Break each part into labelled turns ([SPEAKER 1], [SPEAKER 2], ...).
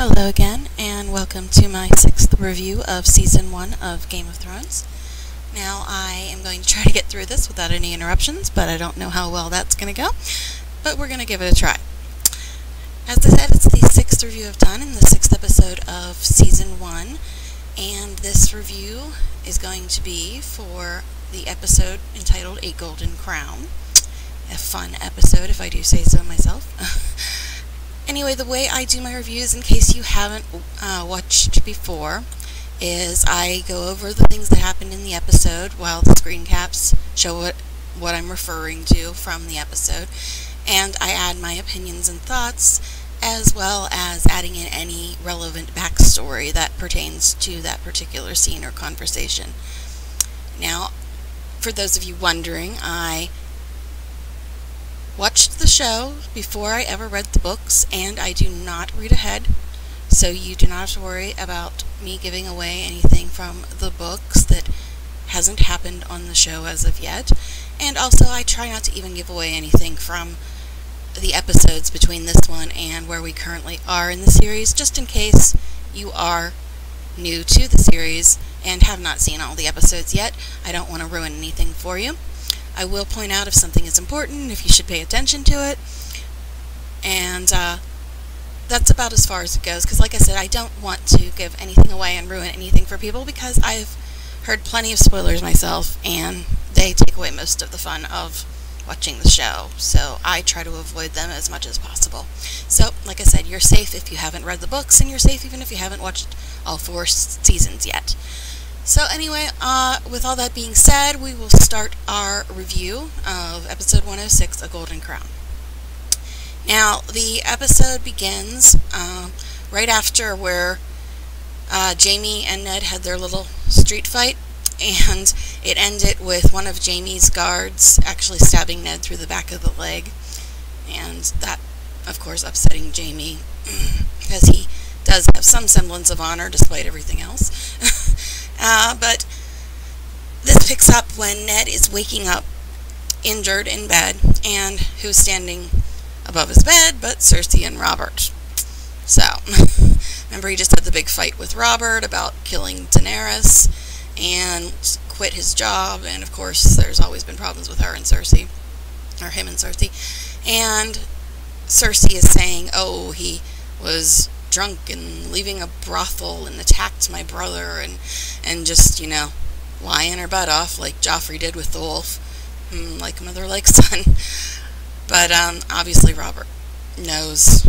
[SPEAKER 1] Hello again, and welcome to my 6th review of Season 1 of Game of Thrones. Now, I am going to try to get through this without any interruptions, but I don't know how well that's going to go, but we're going to give it a try. As I said, it's the 6th review I've done in the 6th episode of Season 1, and this review is going to be for the episode entitled A Golden Crown. A fun episode, if I do say so myself. Anyway, the way I do my reviews, in case you haven't watched before, is I go over the things that happened in the episode while the screen caps show what I'm referring to from the episode, and I add my opinions and thoughts, as well as adding in any relevant backstory that pertains to that particular scene or conversation. Now, for those of you wondering, I watched the show before I ever read the books, and I do not read ahead, so you do not have to worry about me giving away anything from the books that hasn't happened on the show as of yet. And also, I try not to even give away anything from the episodes between this one and where we currently are in the series, just in case you are new to the series and have not seen all the episodes yet. I don't want to ruin anything for you. I will point out if something is important, if you should pay attention to it, and that's about as far as it goes, because like I said, I don't want to give anything away and ruin anything for people, because I've heard plenty of spoilers myself, and they take away most of the fun of watching the show, so I try to avoid them as much as possible. So, like I said, you're safe if you haven't read the books, and you're safe even if you haven't watched all 4 seasons yet. So anyway, with all that being said, we will start our review of episode 106, A Golden Crown. Now, the episode begins right after where Jaime and Ned had their little street fight, and it ended with one of Jaime's guards actually stabbing Ned through the back of the leg, and that, of course, upsetting Jaime, because he does have some semblance of honor despite everything else. But this picks up when Ned is waking up injured in bed, and who's standing above his bed but Cersei and Robert. So, remember he just had the big fight with Robert about killing Daenerys and quit his job, and of course there's always been problems with her and Cersei, or him and Cersei, and Cersei is saying, oh, he was drunk and leaving a brothel and attacked my brother, and just, you know, lying her butt off like Joffrey did with the wolf, like mother like son. But obviously Robert knows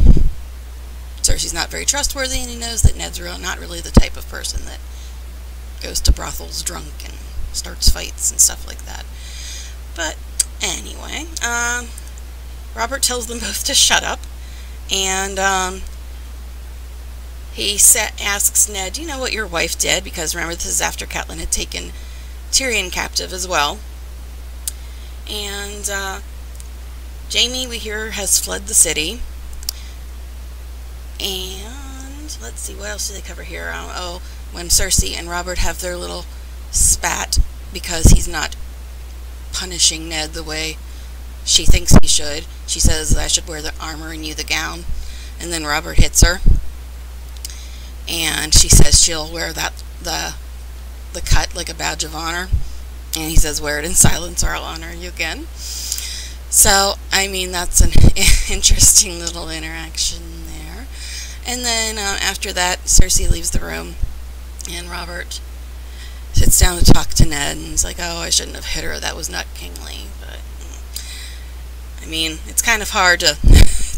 [SPEAKER 1] Cersei's not very trustworthy, and he knows that Ned's not really the type of person that goes to brothels drunk and starts fights and stuff like that. But anyway, Robert tells them both to shut up, and he asks Ned, you know what your wife did? Because remember, this is after Catelyn had taken Tyrion captive as well. And Jaime, we hear, has fled the city. And let's see, what else do they cover here? Oh, when Cersei and Robert have their little spat because he's not punishing Ned the way she thinks he should. She says, I should wear the armor and you the gown. And then Robert hits her, and she says she'll wear the cut like a badge of honor, and he says, wear it in silence or I'll honor you again. So, I mean, that's an interesting little interaction there. And then after that, Cersei leaves the room, and Robert sits down to talk to Ned, and he's like, oh, I shouldn't have hit her, that was not kingly. But I mean, it's kind of hard to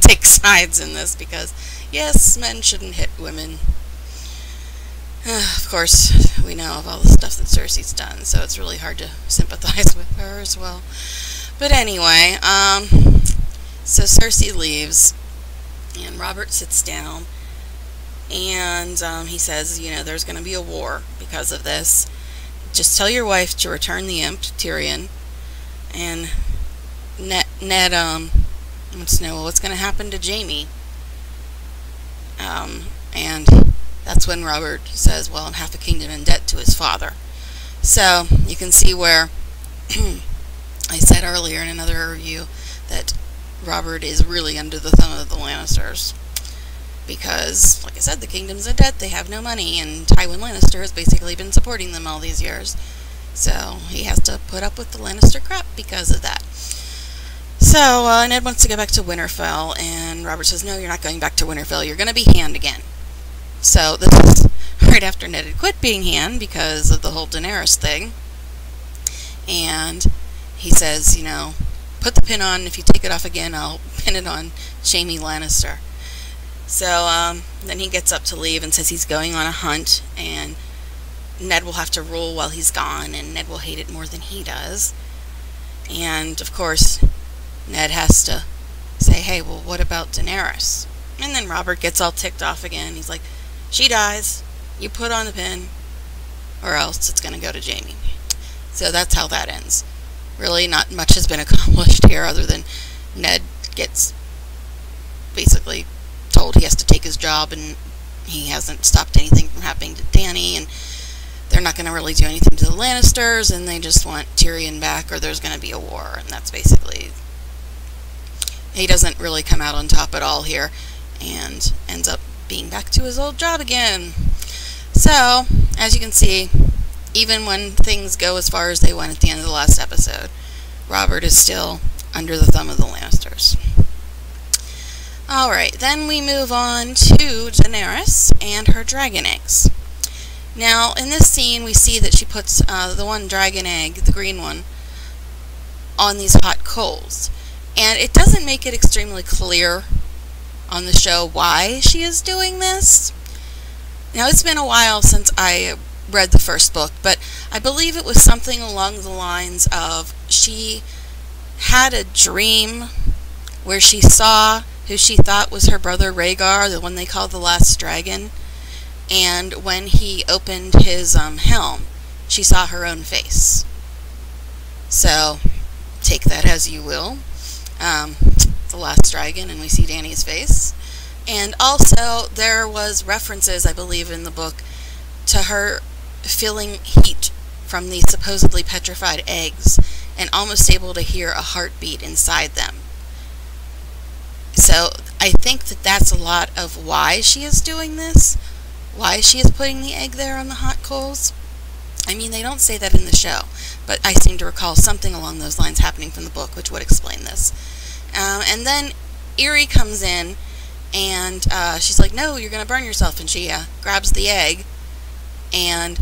[SPEAKER 1] take sides in this, because yes, men shouldn't hit women. Of course, we know of all the stuff that Cersei's done, so it's really hard to sympathize with her as well. But anyway, so Cersei leaves, and Robert sits down, and he says, you know, there's going to be a war because of this. Just tell your wife to return the imp, Tyrion. And Ned wants to know, well, what's going to happen to Jaime? And that's when Robert says, well, I'm half a kingdom in debt to his father. So, you can see where I said earlier in another review that Robert is really under the thumb of the Lannisters. because, like I said, the kingdom's in debt, they have no money, and Tywin Lannister has basically been supporting them all these years. So he has to put up with the Lannister crap because of that. So Ned wants to go back to Winterfell, and Robert says, no, you're not going back to Winterfell, you're going to be Hand again. So this is right after Ned had quit being Hand because of the whole Daenerys thing. And he says, you know, put the pin on, if you take it off again, I'll pin it on Jaime Lannister. So then he gets up to leave and says he's going on a hunt, and Ned will have to rule while he's gone, and Ned will hate it more than he does. And, of course, Ned has to say, hey, well, what about Daenerys? And then Robert gets all ticked off again. He's like, she dies, you put on the pin, or else it's going to go to Jaime. So that's how that ends. Really, not much has been accomplished here other than Ned gets basically told he has to take his job, and he hasn't stopped anything from happening to Dany, and they're not going to really do anything to the Lannisters, and they just want Tyrion back, or there's going to be a war, and that's basically... He doesn't really come out on top at all here, and ends up being back to his old job again. So, as you can see, even when things go as far as they went at the end of the last episode, Robert is still under the thumb of the Lannisters. Alright, then we move on to Daenerys and her dragon eggs. Now, in this scene, we see that she puts the one dragon egg, the green one, on these hot coals. And it doesn't make it extremely clear on the show why she is doing this. Now, it's been a while since I read the first book, but I believe it was something along the lines of she had a dream where she saw who she thought was her brother Rhaegar, the one they called the Last Dragon, and when he opened his helm, she saw her own face. So, take that as you will. The Last Dragon, and we see Dany's face. And also, there was references, I believe, in the book to her feeling heat from these supposedly petrified eggs, and almost able to hear a heartbeat inside them. So, I think that that's a lot of why she is doing this, why she is putting the egg there on the hot coals. I mean, they don't say that in the show, but I seem to recall something along those lines happening from the book, which would explain this. And then Irri comes in, and she's like, no, you're going to burn yourself, and she grabs the egg, and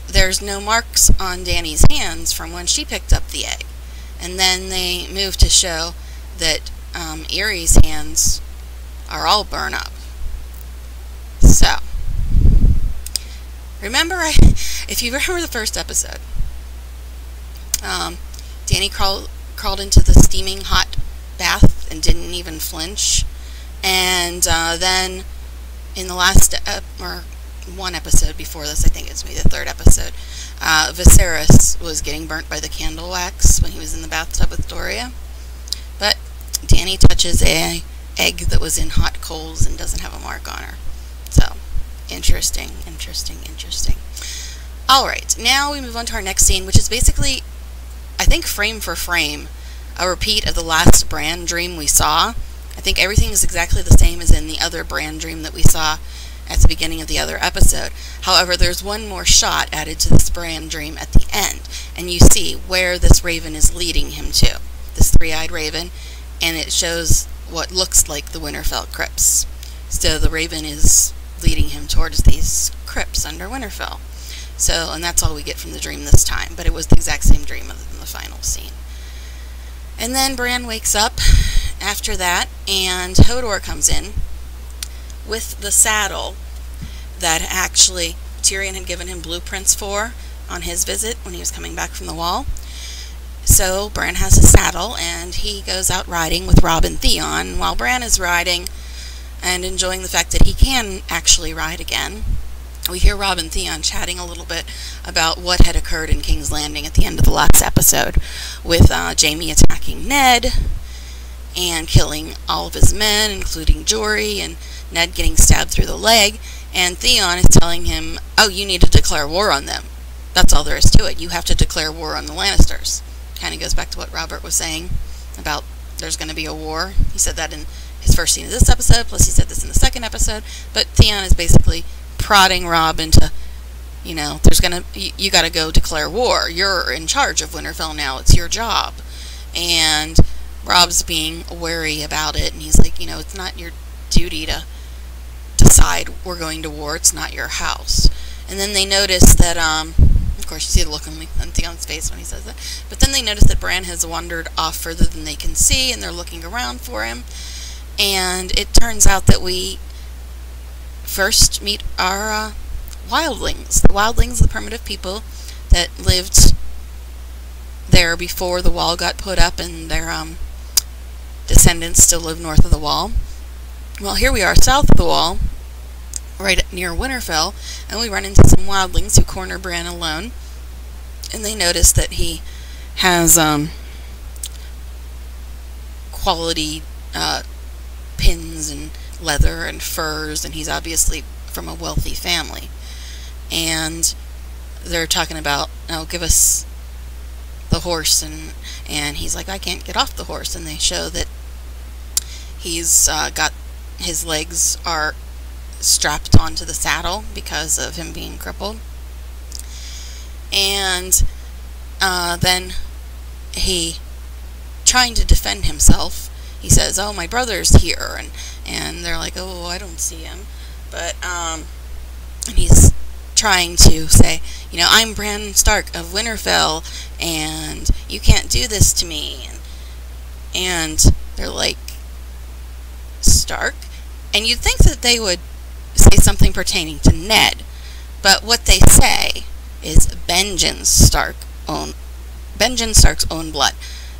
[SPEAKER 1] there's no marks on Dany's hands from when she picked up the egg. And then they move to show that Irri's hands are all burned up. So, remember, if you remember the first episode, Dany crawled into the steaming hot bath and didn't even flinch. And then in the last, or one episode before this, I think it's maybe the third episode, Viserys was getting burnt by the candle wax when he was in the bathtub with Doria. But Dany touches an egg that was in hot coals and doesn't have a mark on her. So, interesting. Alright, now we move on to our next scene, which is basically, I think frame for frame, a repeat of the last Bran dream we saw. I think everything is exactly the same as in the other Bran dream that we saw at the beginning of the other episode. However, there's one more shot added to this Bran dream at the end, and you see where this raven is leading him to, this three-eyed raven, and it shows what looks like the Winterfell crypts. So the raven is leading him towards these crypts under Winterfell. So, and that's all we get from the dream this time, but it was the exact same dream other than the final scene. And then Bran wakes up after that, and Hodor comes in with the saddle that actually Tyrion had given him blueprints for on his visit when he was coming back from the Wall. So Bran has a saddle, and he goes out riding with Robb and Theon. While Bran is riding and enjoying the fact that he can actually ride again, we hear Robb and Theon chatting a little bit about what had occurred in King's Landing at the end of the last episode, with Jaime attacking Ned and killing all of his men, including Jory, and Ned getting stabbed through the leg, and Theon is telling him, oh, you need to declare war on them. That's all there is to it. You have to declare war on the Lannisters. Kind of goes back to what Robert was saying about there's going to be a war. He said that in his first scene of this episode, plus he said this in the second episode, but Theon is basically prodding Robb into, you know, you gotta go declare war. You're in charge of Winterfell now. It's your job. And Robb's being wary about it, and he's like, you know, it's not your duty to decide we're going to war. It's not your house. And then they notice that, of course, you see the look on Theon's face when he says that, but then they notice that Bran has wandered off further than they can see, and they're looking around for him. And it turns out that we first meet our wildlings. The wildlings, the primitive people that lived there before the wall got put up, and their descendants still live north of the wall. Well, here we are south of the wall, right near Winterfell, and we run into some wildlings who corner Bran alone, and they notice that he has quality pins and leather and furs, and he's obviously from a wealthy family. And they're talking about, oh, give us the horse, and he's like, I can't get off the horse. And they show that he's got his legs are strapped onto the saddle because of him being crippled. And then he, trying to defend himself, he says, oh, my brother's here, and they're like, oh, I don't see him. But and he's trying to say, you know, I'm Bran Stark of Winterfell, and you can't do this to me. And they're like, Stark? And you'd think that they would say something pertaining to Ned, but what they say is Benjen Stark's own blood.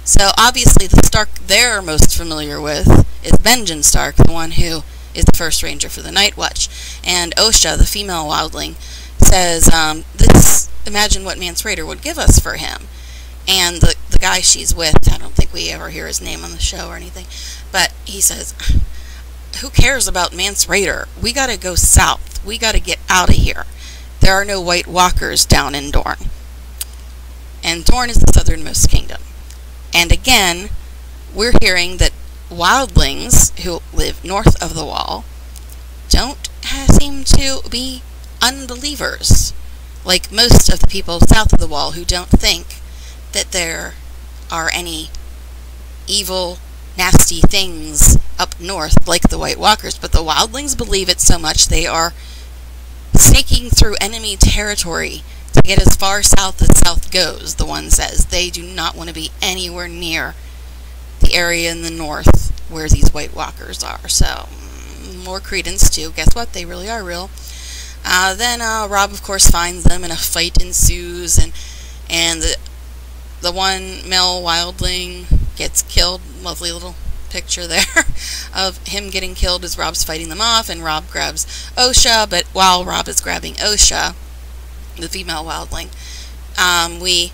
[SPEAKER 1] So obviously the Stark they're most familiar with is Benjen Stark, the one who is the first ranger for the Night Watch. And Osha, the female wildling, says, imagine what Mance Rayder would give us for him. And the guy she's with, I don't think we ever hear his name on the show or anything, but he says, who cares about Mance Rayder? We gotta go south. We gotta get out of here. There are no White Walkers down in Dorne. And Dorne is the southernmost kingdom. And again, we're hearing that wildlings who live north of the wall don't seem to be unbelievers, like most of the people south of the wall who don't think that there are any evil, nasty things up north like the White Walkers. But the wildlings believe it so much they are sneaking through enemy territory to get as far south as south goes, the one says. They do not want to be anywhere near the area in the north where these White Walkers are. So, more credence to, guess what, they really are real. Then Robb, of course, finds them, and a fight ensues, and the one male wildling gets killed. Lovely little picture there of him getting killed as Robb's fighting them off, and Robb grabs Osha, but while Robb is grabbing Osha, the female wildling, we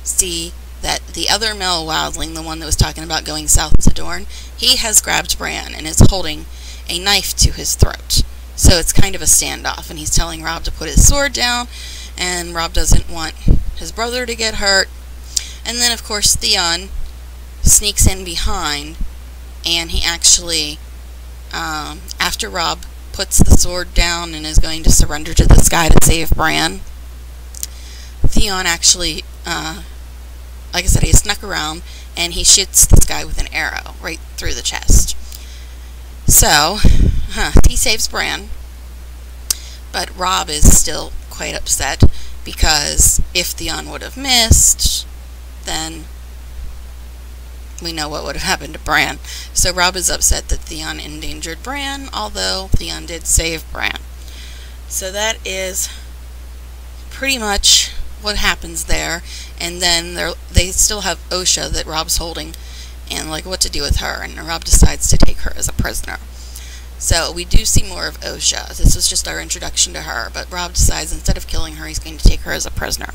[SPEAKER 1] see that the other male wildling, the one that was talking about going south to Dorne, he has grabbed Bran and is holding a knife to his throat. So it's kind of a standoff, and he's telling Robb to put his sword down, and Robb doesn't want his brother to get hurt. And then, of course, Theon sneaks in behind, and he actually, after Robb puts the sword down and is going to surrender to this guy to save Bran, Theon actually, like I said, he snuck around, and he shoots this guy with an arrow right through the chest. So, he saves Bran, but Robb is still quite upset, because if Theon would have missed, then we know what would have happened to Bran. So Robb is upset that Theon endangered Bran, although Theon did save Bran. So that is pretty much what happens there. And then they still have Osha that Robb's holding, and like what to do with her, and Robb decides to take her as a prisoner. So we do see more of Osha. This was just our introduction to her, but Robb decides instead of killing her, he's going to take her as a prisoner.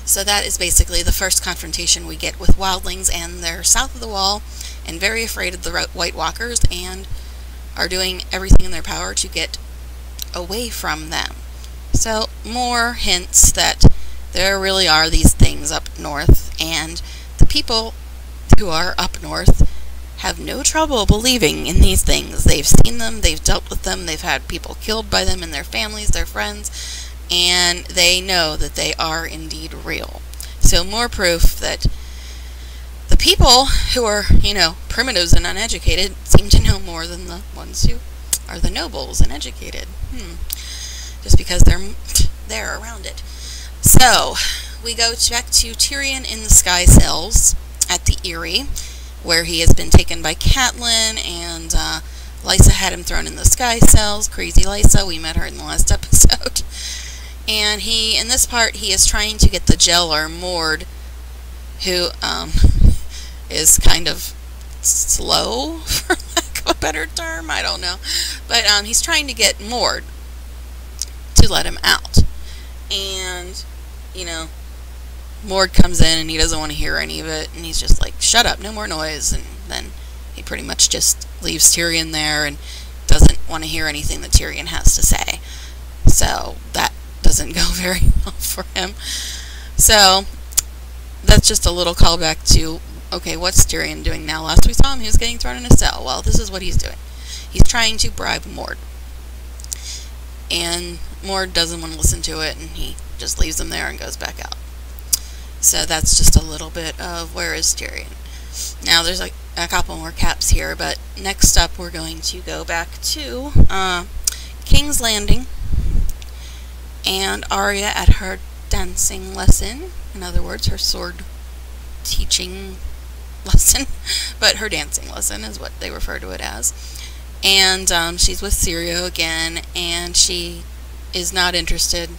[SPEAKER 1] So that is basically the first confrontation we get with wildlings, and they're south of the wall and very afraid of the White Walkers and are doing everything in their power to get away from them. So more hints that there really are these things up north, and the people who are up north have no trouble believing in these things. They've seen them, they've dealt with them, they've had people killed by them and their families, their friends, and they know that they are indeed real. So more proof that the people who are, primitives and uneducated seem to know more than the ones who are the nobles and educated. Just because they're around it. So, we go back to Tyrion in the Sky Cells at the Eyrie, where he has been taken by Catelyn, and Lysa had him thrown in the Sky Cells. Crazy Lysa, we met her in the last episode. And in this part, he is trying to get the jailer, Mord, who is kind of slow, for lack of a better term, I don't know. But he's trying to get Mord to let him out. And, Mord comes in and he doesn't want to hear any of it, and he's just like, shut up, no more noise. And then he pretty much just leaves Tyrion there and doesn't want to hear anything that Tyrion has to say. So that doesn't go very well for him. So that's just a little callback to, okay, what's Tyrion doing now? Last we saw him, he was getting thrown in a cell. Well, this is what he's doing. He's trying to bribe Mord. And Mord doesn't want to listen to it, and he just leaves him there and goes back out. So that's just a little bit of where is Tyrion. Now there's a couple more caps here, but next up we're going to go back to King's Landing and Arya at her dancing lesson. In other words, her sword teaching lesson, but her dancing lesson is what they refer to it as. And she's with Syrio again, and she is not interested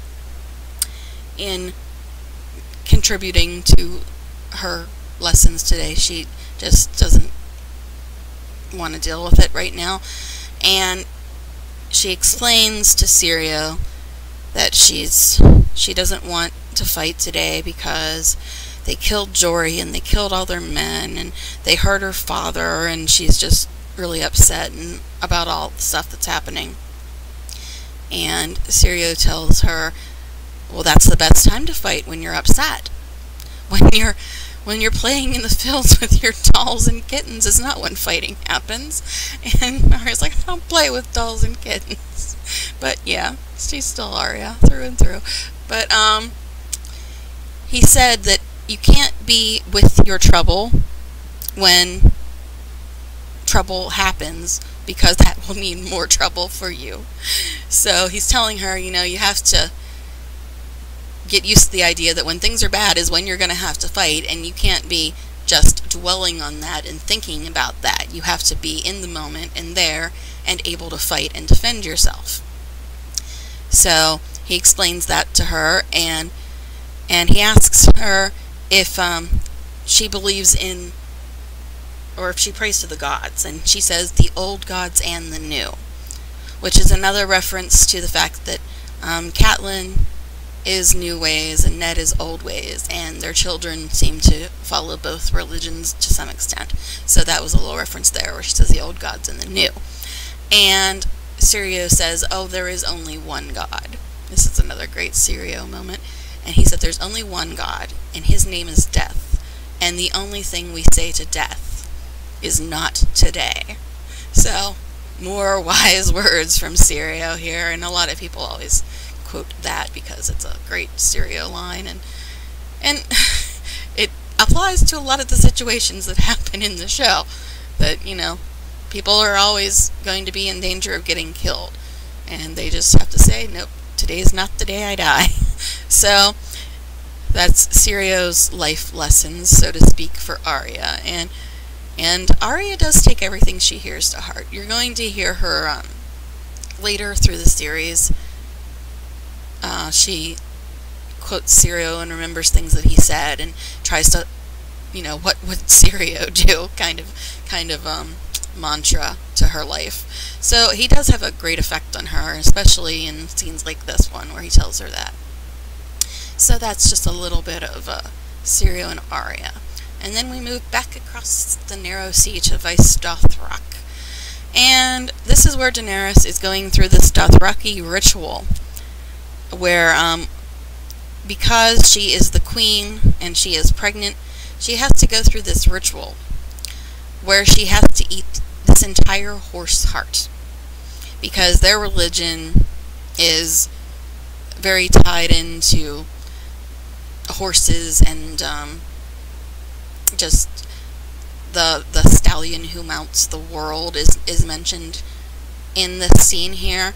[SPEAKER 1] in contributing to her lessons today. She just doesn't want to deal with it right now. And she explains to Syrio that she doesn't want to fight today because they killed Jory and they killed all their men and they hurt her father, and she's just really upset about all the stuff that's happening. And Syrio tells her, well, that's the best time to fight, when you're upset. When you're playing in the fields with your dolls and kittens is not when fighting happens. And Arya's like, I don't play with dolls and kittens. But yeah, she's still Arya through and through. But he said that you can't be with your trouble when trouble happens, because that will mean more trouble for you. So he's telling her, you have to get used to the idea that when things are bad is when you're going to have to fight, and you can't be just dwelling on that and thinking about that. You have to be in the moment and there and able to fight and defend yourself. So he explains that to her, and he asks her if she believes in, or if she prays to the gods, and she says the old gods and the new, which is another reference to the fact that Catelyn is new ways and Ned is old ways, and their children seem to follow both religions to some extent. So that was a little reference there where she says the old gods and the new. And Syrio says, oh, there is only one God. This is another great Syrio moment. And he said there's only one God, and his name is death. And the only thing we say to death is not today. So, more wise words from Syrio here, and a lot of people always quote that because it's a great Syrio line, and it applies to a lot of the situations that happen in the show, that, people are always going to be in danger of getting killed, and they just have to say, nope, today's not the day I die. So that's Syrio's life lessons, so to speak, for Arya, and Arya does take everything she hears to heart. You're going to hear her later through the series. She quotes Syrio and remembers things that he said and tries to, what would Syrio do, kind of mantra to her life. So he does have a great effect on her, especially in scenes like this one where he tells her that. So that's just a little bit of Syrio and Arya. And then we move back across the narrow sea to Vice Dothraki. And this is where Daenerys is going through this Dothraki ritual, where because she is the queen and she is pregnant, she has to go through this ritual where she has to eat this entire horse heart, because their religion is very tied into horses, and just the stallion who mounts the world is mentioned in this scene here.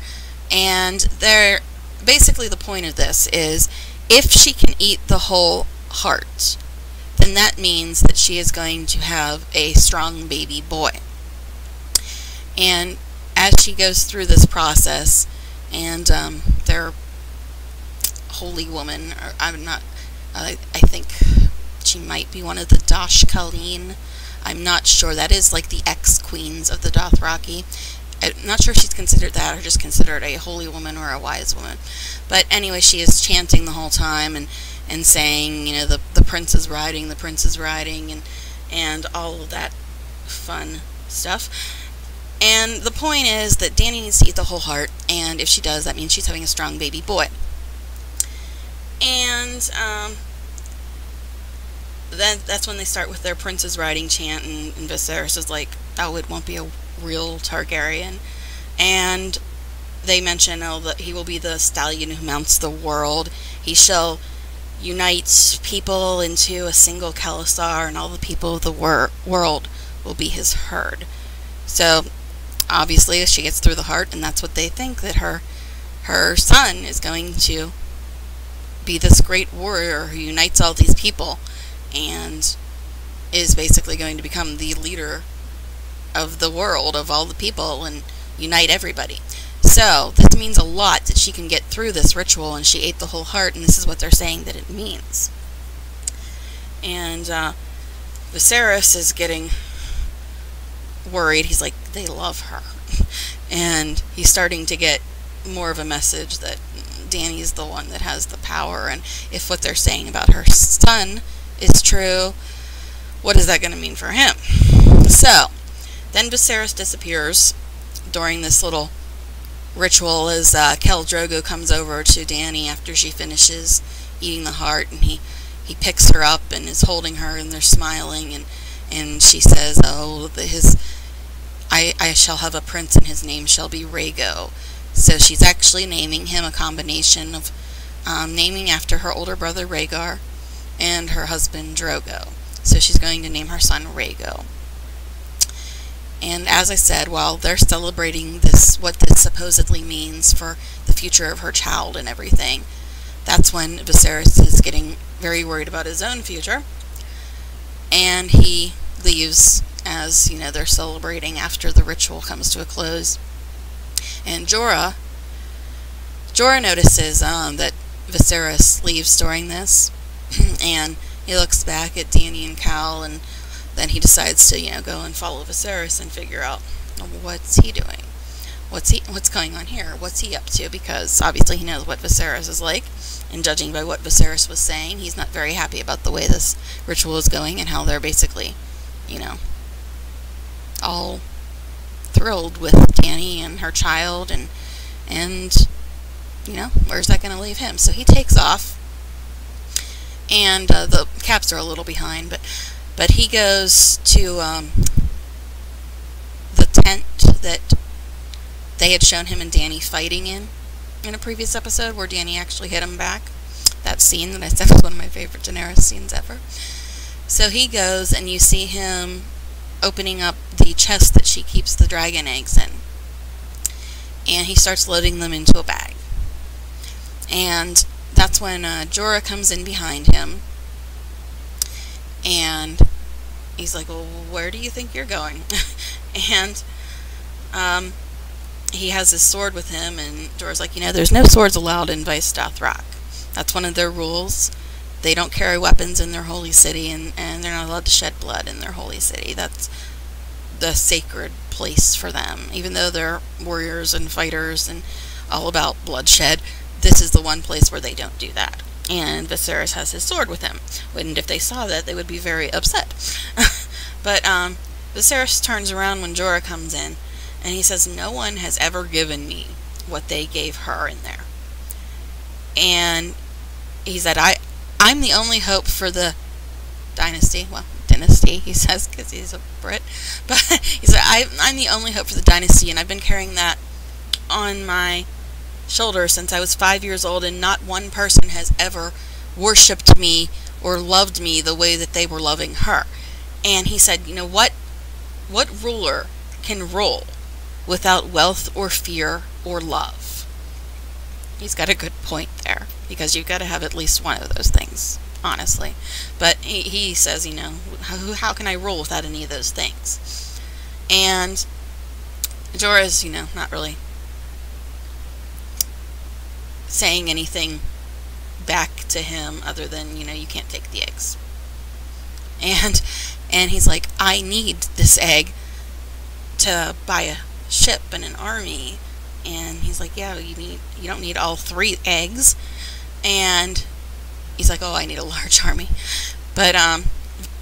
[SPEAKER 1] And they're basically, the point of this is, if she can eat the whole heart, then that means that she is going to have a strong baby boy. And as she goes through this process, and their holy woman, or I think she might be one of the Dosh Colleen. I'm not sure. That is like the ex-queens of the Dothraki. I'm not sure if she's considered that, or just considered a holy woman or a wise woman. But anyway, she is chanting the whole time, and saying, you know, the prince is riding, the prince is riding, and all of that fun stuff. And the point is that Dany needs to eat the whole heart, and if she does, that means she's having a strong baby boy. And then that's when they start with their prince is riding chant, and Viserys is like, oh, it won't be a real Targaryen. And they mention, oh, that he will be the stallion who mounts the world. He shall unite people into a single Khalasar, and all the people of the world will be his herd. So obviously she gets through the heart, and that's what they think, that her son is going to be this great warrior who unites all these people, and is basically going to become the leader of the world, of all the people, and unite everybody. So this means a lot that she can get through this ritual, and she ate the whole heart, and this is what they're saying that it means. And Viserys is getting worried. He's like, they love her. And he's starting to get more of a message that Dany's the one that has the power, and if what they're saying about her son is true, what is that going to mean for him? So then Viserys disappears during this little ritual, as Khal Drogo comes over to Dany after she finishes eating the heart, and he picks her up and is holding her, and they're smiling, and she says, oh, I shall have a prince, and his name shall be Rhaego. So she's actually naming him a combination of naming after her older brother Rhaegar and her husband Drogo. So she's going to name her son Rhaego. And as I said, while they're celebrating what this supposedly means for the future of her child and everything, that's when Viserys is getting very worried about his own future. And he leaves, as, you know, they're celebrating after the ritual comes to a close. And Jorah notices that Viserys leaves during this, and he looks back at Dany and Khal, and then he decides to, you know, go and follow Viserys and figure out, what's he doing? What's going on here? What's he up to? Because obviously he knows what Viserys is like, and judging by what Viserys was saying, he's not very happy about the way this ritual is going, and how they're basically, you know, all thrilled with Dany and her child, and you know, where's that going to leave him? So he takes off, and the caps are a little behind, but he goes to the tent that they had shown him and Dany fighting in a previous episode, where Dany actually hit him back. That scene that I said was one of my favorite Daenerys scenes ever. So he goes, and you see him opening up the chest that she keeps the dragon eggs in, and he starts loading them into a bag. And that's when Jorah comes in behind him, and he's like, well, where do you think you're going? And he has his sword with him, and Jorah's like, you know, there's no swords allowed in Vice Dothrak. That's one of their rules. They don't carry weapons in their holy city, and they're not allowed to shed blood in their holy city. That's the sacred place for them. Even though they're warriors and fighters and all about bloodshed, this is the one place where they don't do that. And Viserys has his sword with him. And if they saw that, they would be very upset. But Viserys turns around when Jorah comes in, and he says, no one has ever given me what they gave her in there. And he said, I'm the only hope for the dynasty. Well, dynasty, he says, because he's a Brit. But he said, I'm the only hope for the dynasty, and I've been carrying that on my shoulder since I was 5 years old, and not one person has ever worshipped me or loved me the way that they were loving her. And he said, you know, what ruler can rule without wealth or fear or love? He's got a good point there, because you've got to have at least one of those things, honestly. But he says, you know, how can I rule without any of those things? And Jorah's, you know, not really saying anything back to him other than, you know, you can't take the eggs. And he's like, I need this egg to buy a ship and an army. And he's like, yeah, you don't need all 3 eggs. And he's like, oh, I need a large army. But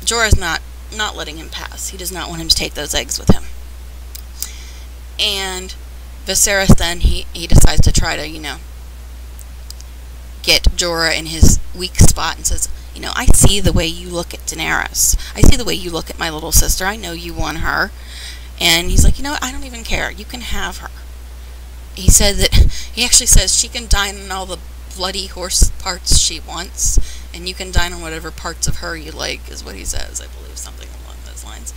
[SPEAKER 1] Jorah's not letting him pass. He does not want him to take those eggs with him. And Viserys then, he decides to try to, you know, get Jorah in his weak spot and says, you know, I see the way you look at Daenerys. I see the way you look at my little sister. I know you want her. And he's like, you know what? I don't even care. You can have her. He said that, he actually says she can dine on all the bloody horse parts she wants, and you can dine on whatever parts of her you like, is what he says. I believe something along those lines.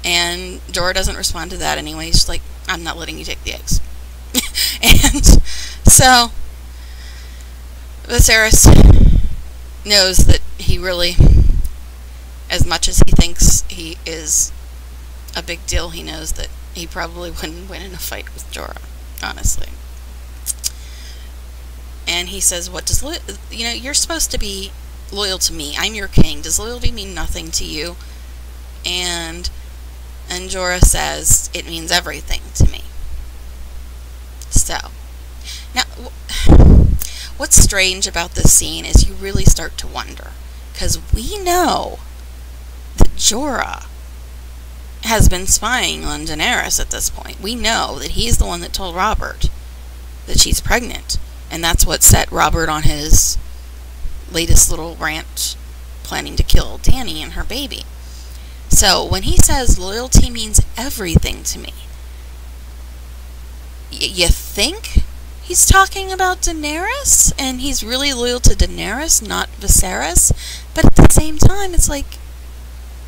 [SPEAKER 1] And Jorah doesn't respond to that anyway. He's just like, I'm not letting you take the eggs. And so Viserys knows that he really, as much as he thinks he is a big deal, he knows that he probably wouldn't win in a fight with Jorah, honestly. And he says, what does, you know, you're supposed to be loyal to me. I'm your king. Does loyalty mean nothing to you? And Jorah says, it means everything to me. So, now, what's strange about this scene is you really start to wonder, because we know that Jorah has been spying on Daenerys at this point. We know that he's the one that told Robert that she's pregnant, and that's what set Robert on his latest little rant, planning to kill Dany and her baby. So when he says loyalty means everything to me, you think he's talking about Daenerys, and he's really loyal to Daenerys, not Viserys. But at the same time, it's like,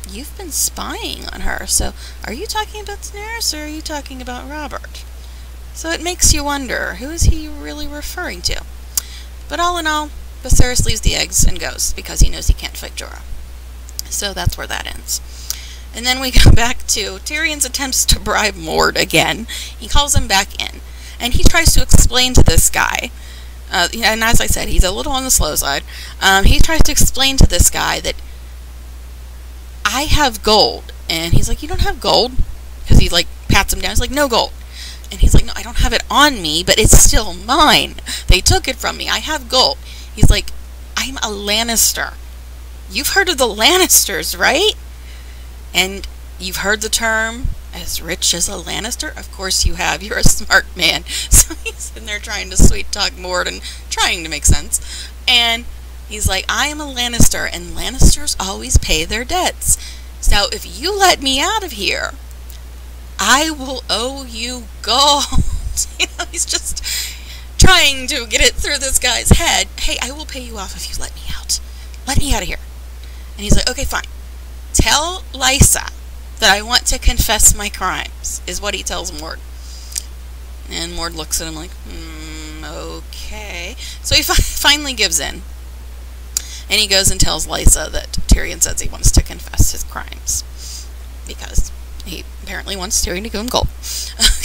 [SPEAKER 1] you've been spying on her, so are you talking about Daenerys, or are you talking about Robert? So it makes you wonder, who is he really referring to? But all in all, Viserys leaves the eggs and goes, because he knows he can't fight Jorah. So that's where that ends. And then we go back to Tyrion's attempts to bribe Mord again. He calls him back in, and he tries to explain to this guy, and as I said, he's a little on the slow side. He tries to explain to this guy that I have gold. And he's like, you don't have gold? Because he, like, pats him down. He's like, no gold. And he's like, no, I don't have it on me, but it's still mine. They took it from me. I have gold. He's like, I'm a Lannister. You've heard of the Lannisters, right? And you've heard the term, as rich as a Lannister? Of course you have. You're a smart man. So he's sitting there trying to sweet-talk Mord and trying to make sense. And he's like, I am a Lannister, and Lannisters always pay their debts. So if you let me out of here, I will owe you gold. You know, he's just trying to get it through this guy's head. Hey, I will pay you off if you let me out. Let me out of here. And he's like, okay, fine. Tell Lysa that I want to confess my crimes, is what he tells Mord. And Mord looks at him like, okay. So he finally gives in. And he goes and tells Lysa that Tyrion says he wants to confess his crimes, because he apparently wants Tyrion to give him gold.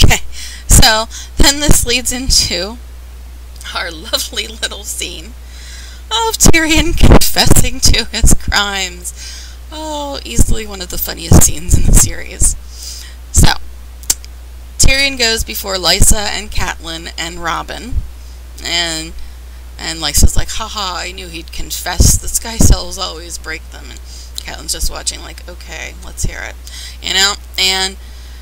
[SPEAKER 1] Okay, so then this leads into our lovely little scene of Tyrion confessing to his crimes. Oh, easily one of the funniest scenes in the series. So, Tyrion goes before Lysa and Catelyn and Robin, and Lysa's like, haha, I knew he'd confess. The sky cells always break them. And Catelyn's just watching like, okay, let's hear it. You know? And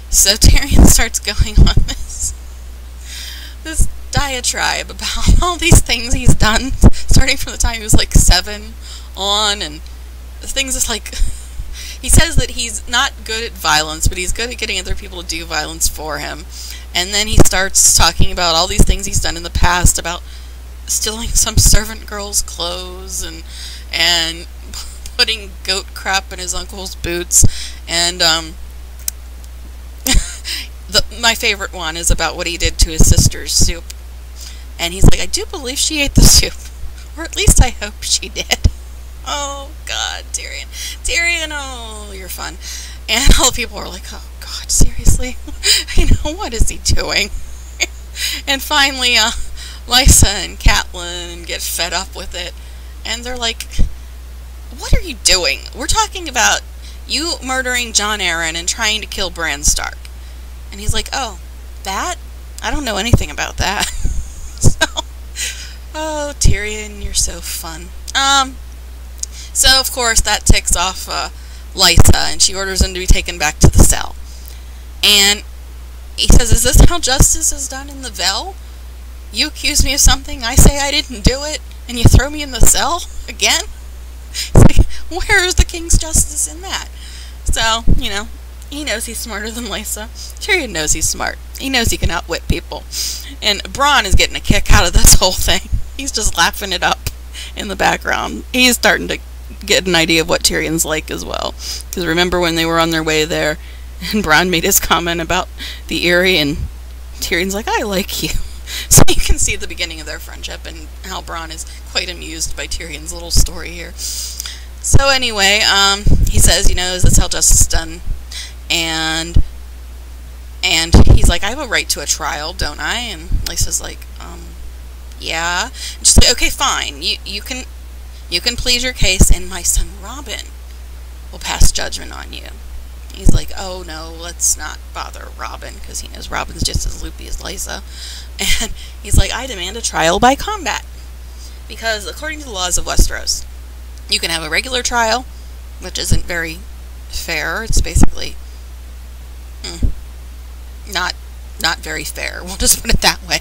[SPEAKER 1] so Tyrion starts going on this diatribe about all these things he's done, starting from the time he was like 7 on, and things is like, he says that he's not good at violence, but he's good at getting other people to do violence for him. And then he starts talking about all these things he's done in the past, about stealing some servant girl's clothes and putting goat crap in his uncle's boots. And my favorite one is about what he did to his sister's soup. And he's like, I do believe she ate the soup. Or at least I hope she did. Oh, God, Tyrion. Tyrion, oh, you're fun. And all the people are like, oh, God, seriously? What is he doing? And finally, Lysa and Catelyn get fed up with it. And they're like, what are you doing? We're talking about you murdering Jon Arryn and trying to kill Bran Stark. And he's like, oh, that? I don't know anything about that. So, oh, Tyrion, you're so fun. So, of course, that ticks off Lysa, and she orders him to be taken back to the cell. And he says, is this how justice is done in the Vale? You accuse me of something, I say I didn't do it, and you throw me in the cell again? It's like, where is the king's justice in that? So, he knows he's smarter than Lysa. Tyrion knows he's smart. He knows he can outwit people. And Bran is getting a kick out of this whole thing. He's just laughing it up in the background. He's starting to get an idea of what Tyrion's like as well. Because remember when they were on their way there, and Bran made his comment about the Eyrie, and Tyrion's like, I like you. So you can see the beginning of their friendship, and how Bran is quite amused by Tyrion's little story here. So anyway, he says, is this how justice is done? And he's like, I have a right to a trial, don't I? And Lysa's like, yeah. And she's like, okay, fine. You can plead your case, and my son Robin will pass judgment on you. He's like, oh no, let's not bother Robin, because he knows Robin's just as loopy as Lysa. And he's like, I demand a trial by combat. Because according to the laws of Westeros, you can have a regular trial, which isn't very fair. It's basically not very fair. We'll just put it that way.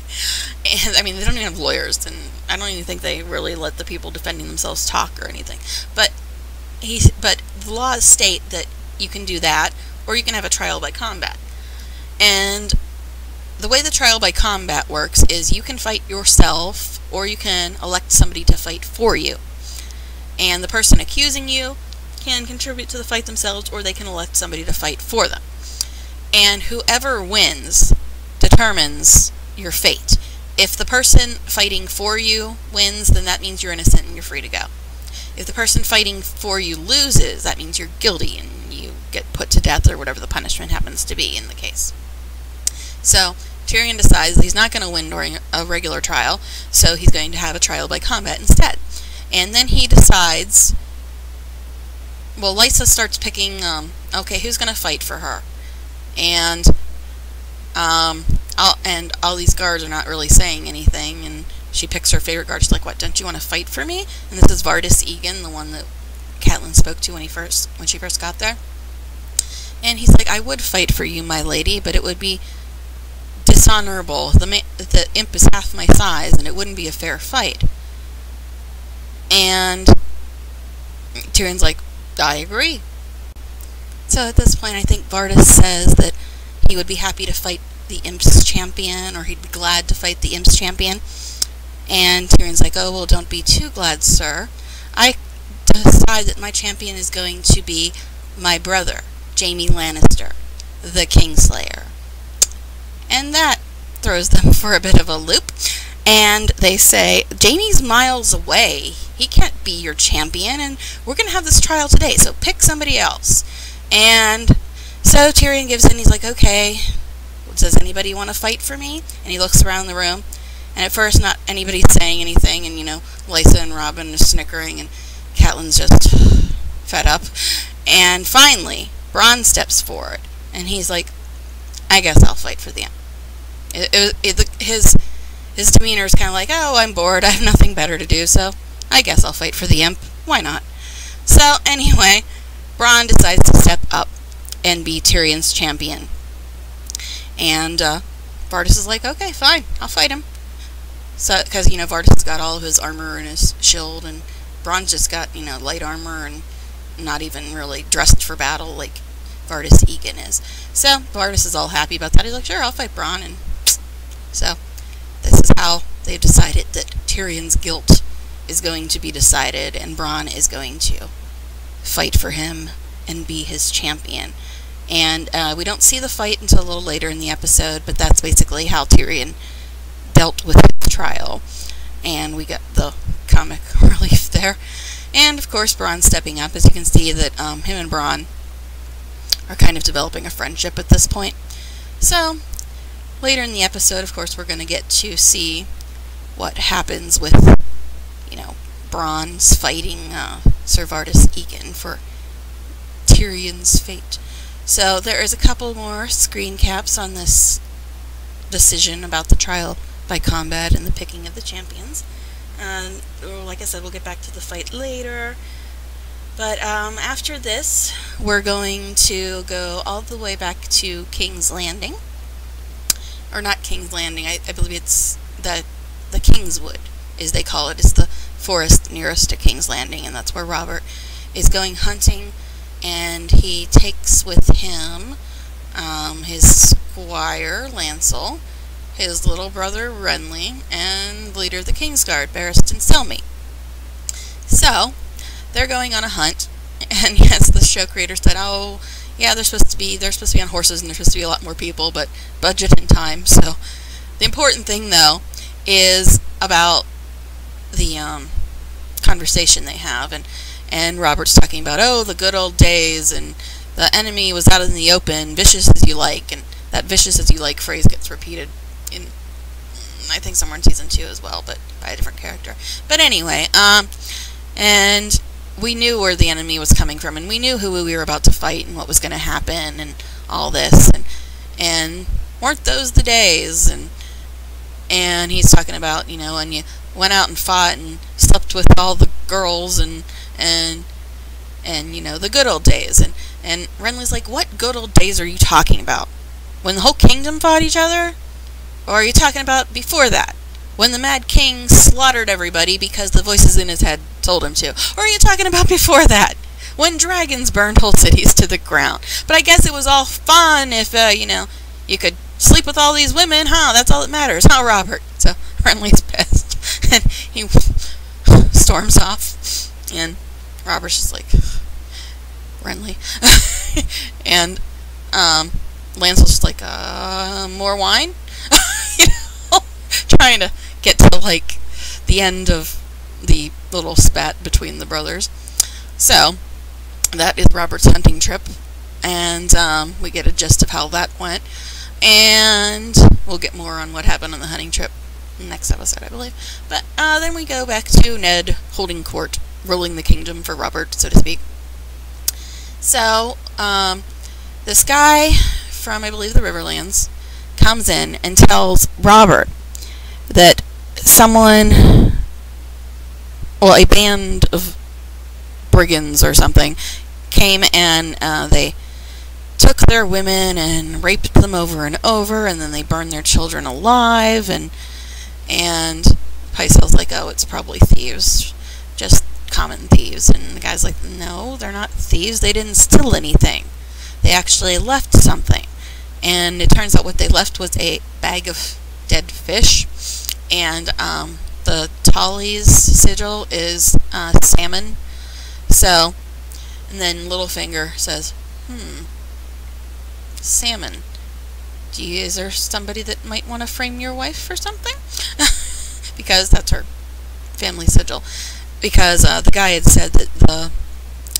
[SPEAKER 1] And I mean, they don't even have lawyers, and I don't even think they really let the people defending themselves talk or anything. But the laws state that you can do that, or you can have a trial by combat. And the way the trial by combat works is you can fight yourself, or you can elect somebody to fight for you. And the person accusing you can contribute to the fight themselves, or they can elect somebody to fight for them. And whoever wins determines your fate. If the person fighting for you wins, then that means you're innocent and you're free to go. If the person fighting for you loses, that means you're guilty and you get put to death, or whatever the punishment happens to be in the case. So Tyrion decides that he's not going to win during a regular trial, so he's going to have a trial by combat instead. And then he decides, well, Lysa starts picking, okay, who's going to fight for her? And all these guards are not really saying anything, and she picks her favorite guard. She's like, what, don't you want to fight for me? And this is Vardis Egan, the one that Catelyn spoke to when she first got there. And he's like, I would fight for you, my lady, but it would be dishonorable. The imp is half my size, and it wouldn't be a fair fight. And Tyrion's like, I agree. So at this point, I think Vardis says that he would be happy to fight the imp's champion, or he'd be glad to fight the imp's champion. And Tyrion's like, oh, well, don't be too glad, sir. I decide that my champion is going to be my brother, Jaime Lannister, the Kingslayer. And that throws them for a bit of a loop. And they say, Jaime's miles away. He can't be your champion, and we're going to have this trial today, so pick somebody else. And so Tyrion gives in. He's like, okay, does anybody want to fight for me? And he looks around the room, and at first not anybody saying anything, and Lysa and Robin are snickering, and Catelyn's just fed up. And finally, Bran steps forward, and he's like, I guess I'll fight for them. His demeanor is kind of like, oh, I'm bored, I have nothing better to do, so I guess I'll fight for the imp. Why not? So anyway, Bran decides to step up and be Tyrion's champion. And Vardis is like, okay, fine, I'll fight him. So, because, Vardis has got all of his armor and his shield, and Bran's just got, light armor and not even really dressed for battle like Vardis Egan is. So Vardis is all happy about that. He's like, sure, I'll fight Bran. And so this is how they've decided that Tyrion's guilt is going to be decided, and Bran is going to fight for him and be his champion. And we don't see the fight until a little later in the episode, but that's basically how Tyrion dealt with his trial. And we got the comic relief there. And, of course, Bran stepping up. As you can see that him and Bran are kind of developing a friendship at this point. So, later in the episode, of course, we're going to get to see what happens with, you know, Bran's fighting Ser Vardis Egan for Tyrion's fate. So, there is a couple more screen caps on this decision about the trial by combat and the picking of the champions. Like I said, we'll get back to the fight later. But after this, we're going to go all the way back to King's Landing. Or not King's Landing, I believe it's the Kingswood, as they call it. It's the forest nearest to King's Landing, and that's where Robert is going hunting. And he takes with him his squire, Lancel, his little brother, Renly, and the leader of the Kingsguard, Barristan Selmy. So, they're going on a hunt, and yes, the show creator said, oh, yeah, they're supposed to be on horses, and there's supposed to be a lot more people, but budget and time. So, the important thing, though, is about the conversation they have, and Robert's talking about, oh, the good old days, and the enemy was out in the open, vicious as you like, and that vicious as you like phrase gets repeated in, I think, somewhere in season 2 as well, but by a different character. But anyway, and we knew where the enemy was coming from, and we knew who we were about to fight and what was going to happen and all this, and weren't those the days? And he's talking about, you know, when you went out and fought and slept with all the girls and you know, the good old days. And Renly's like, what good old days are you talking about? When the whole kingdom fought each other? Or are you talking about before that? When the Mad King slaughtered everybody because the voices in his head told him to? Or are you talking about before that? When dragons burned whole cities to the ground? But I guess it was all fun if, you know, you could sleep with all these women, huh? That's all that matters, huh, Robert? So Renly's pissed. And he storms off. And Robert's just like, Renly. And Lancel's just like, more wine? You know, trying to get to, like, the end of the little spat between the brothers. So, that is Robert's hunting trip. And we get a gist of how that went. And we'll get more on what happened on the hunting trip next episode, I believe. But then we go back to Ned holding court, ruling the kingdom for Robert, so to speak. So, this guy from, I believe, the Riverlands comes in and tells Robert that someone, well, a band of brigands or something, came and they took their women and raped them over and over, and then they burned their children alive, and Pycelle's like, oh, it's probably thieves, just common thieves. And the guy's like, no, they're not thieves, they didn't steal anything, they actually left something. And it turns out what they left was a bag of dead fish, and the Tully's sigil is salmon. So, and then Littlefinger says, salmon. Is there somebody that might want to frame your wife for something? Because that's her family sigil. Because the guy had said that the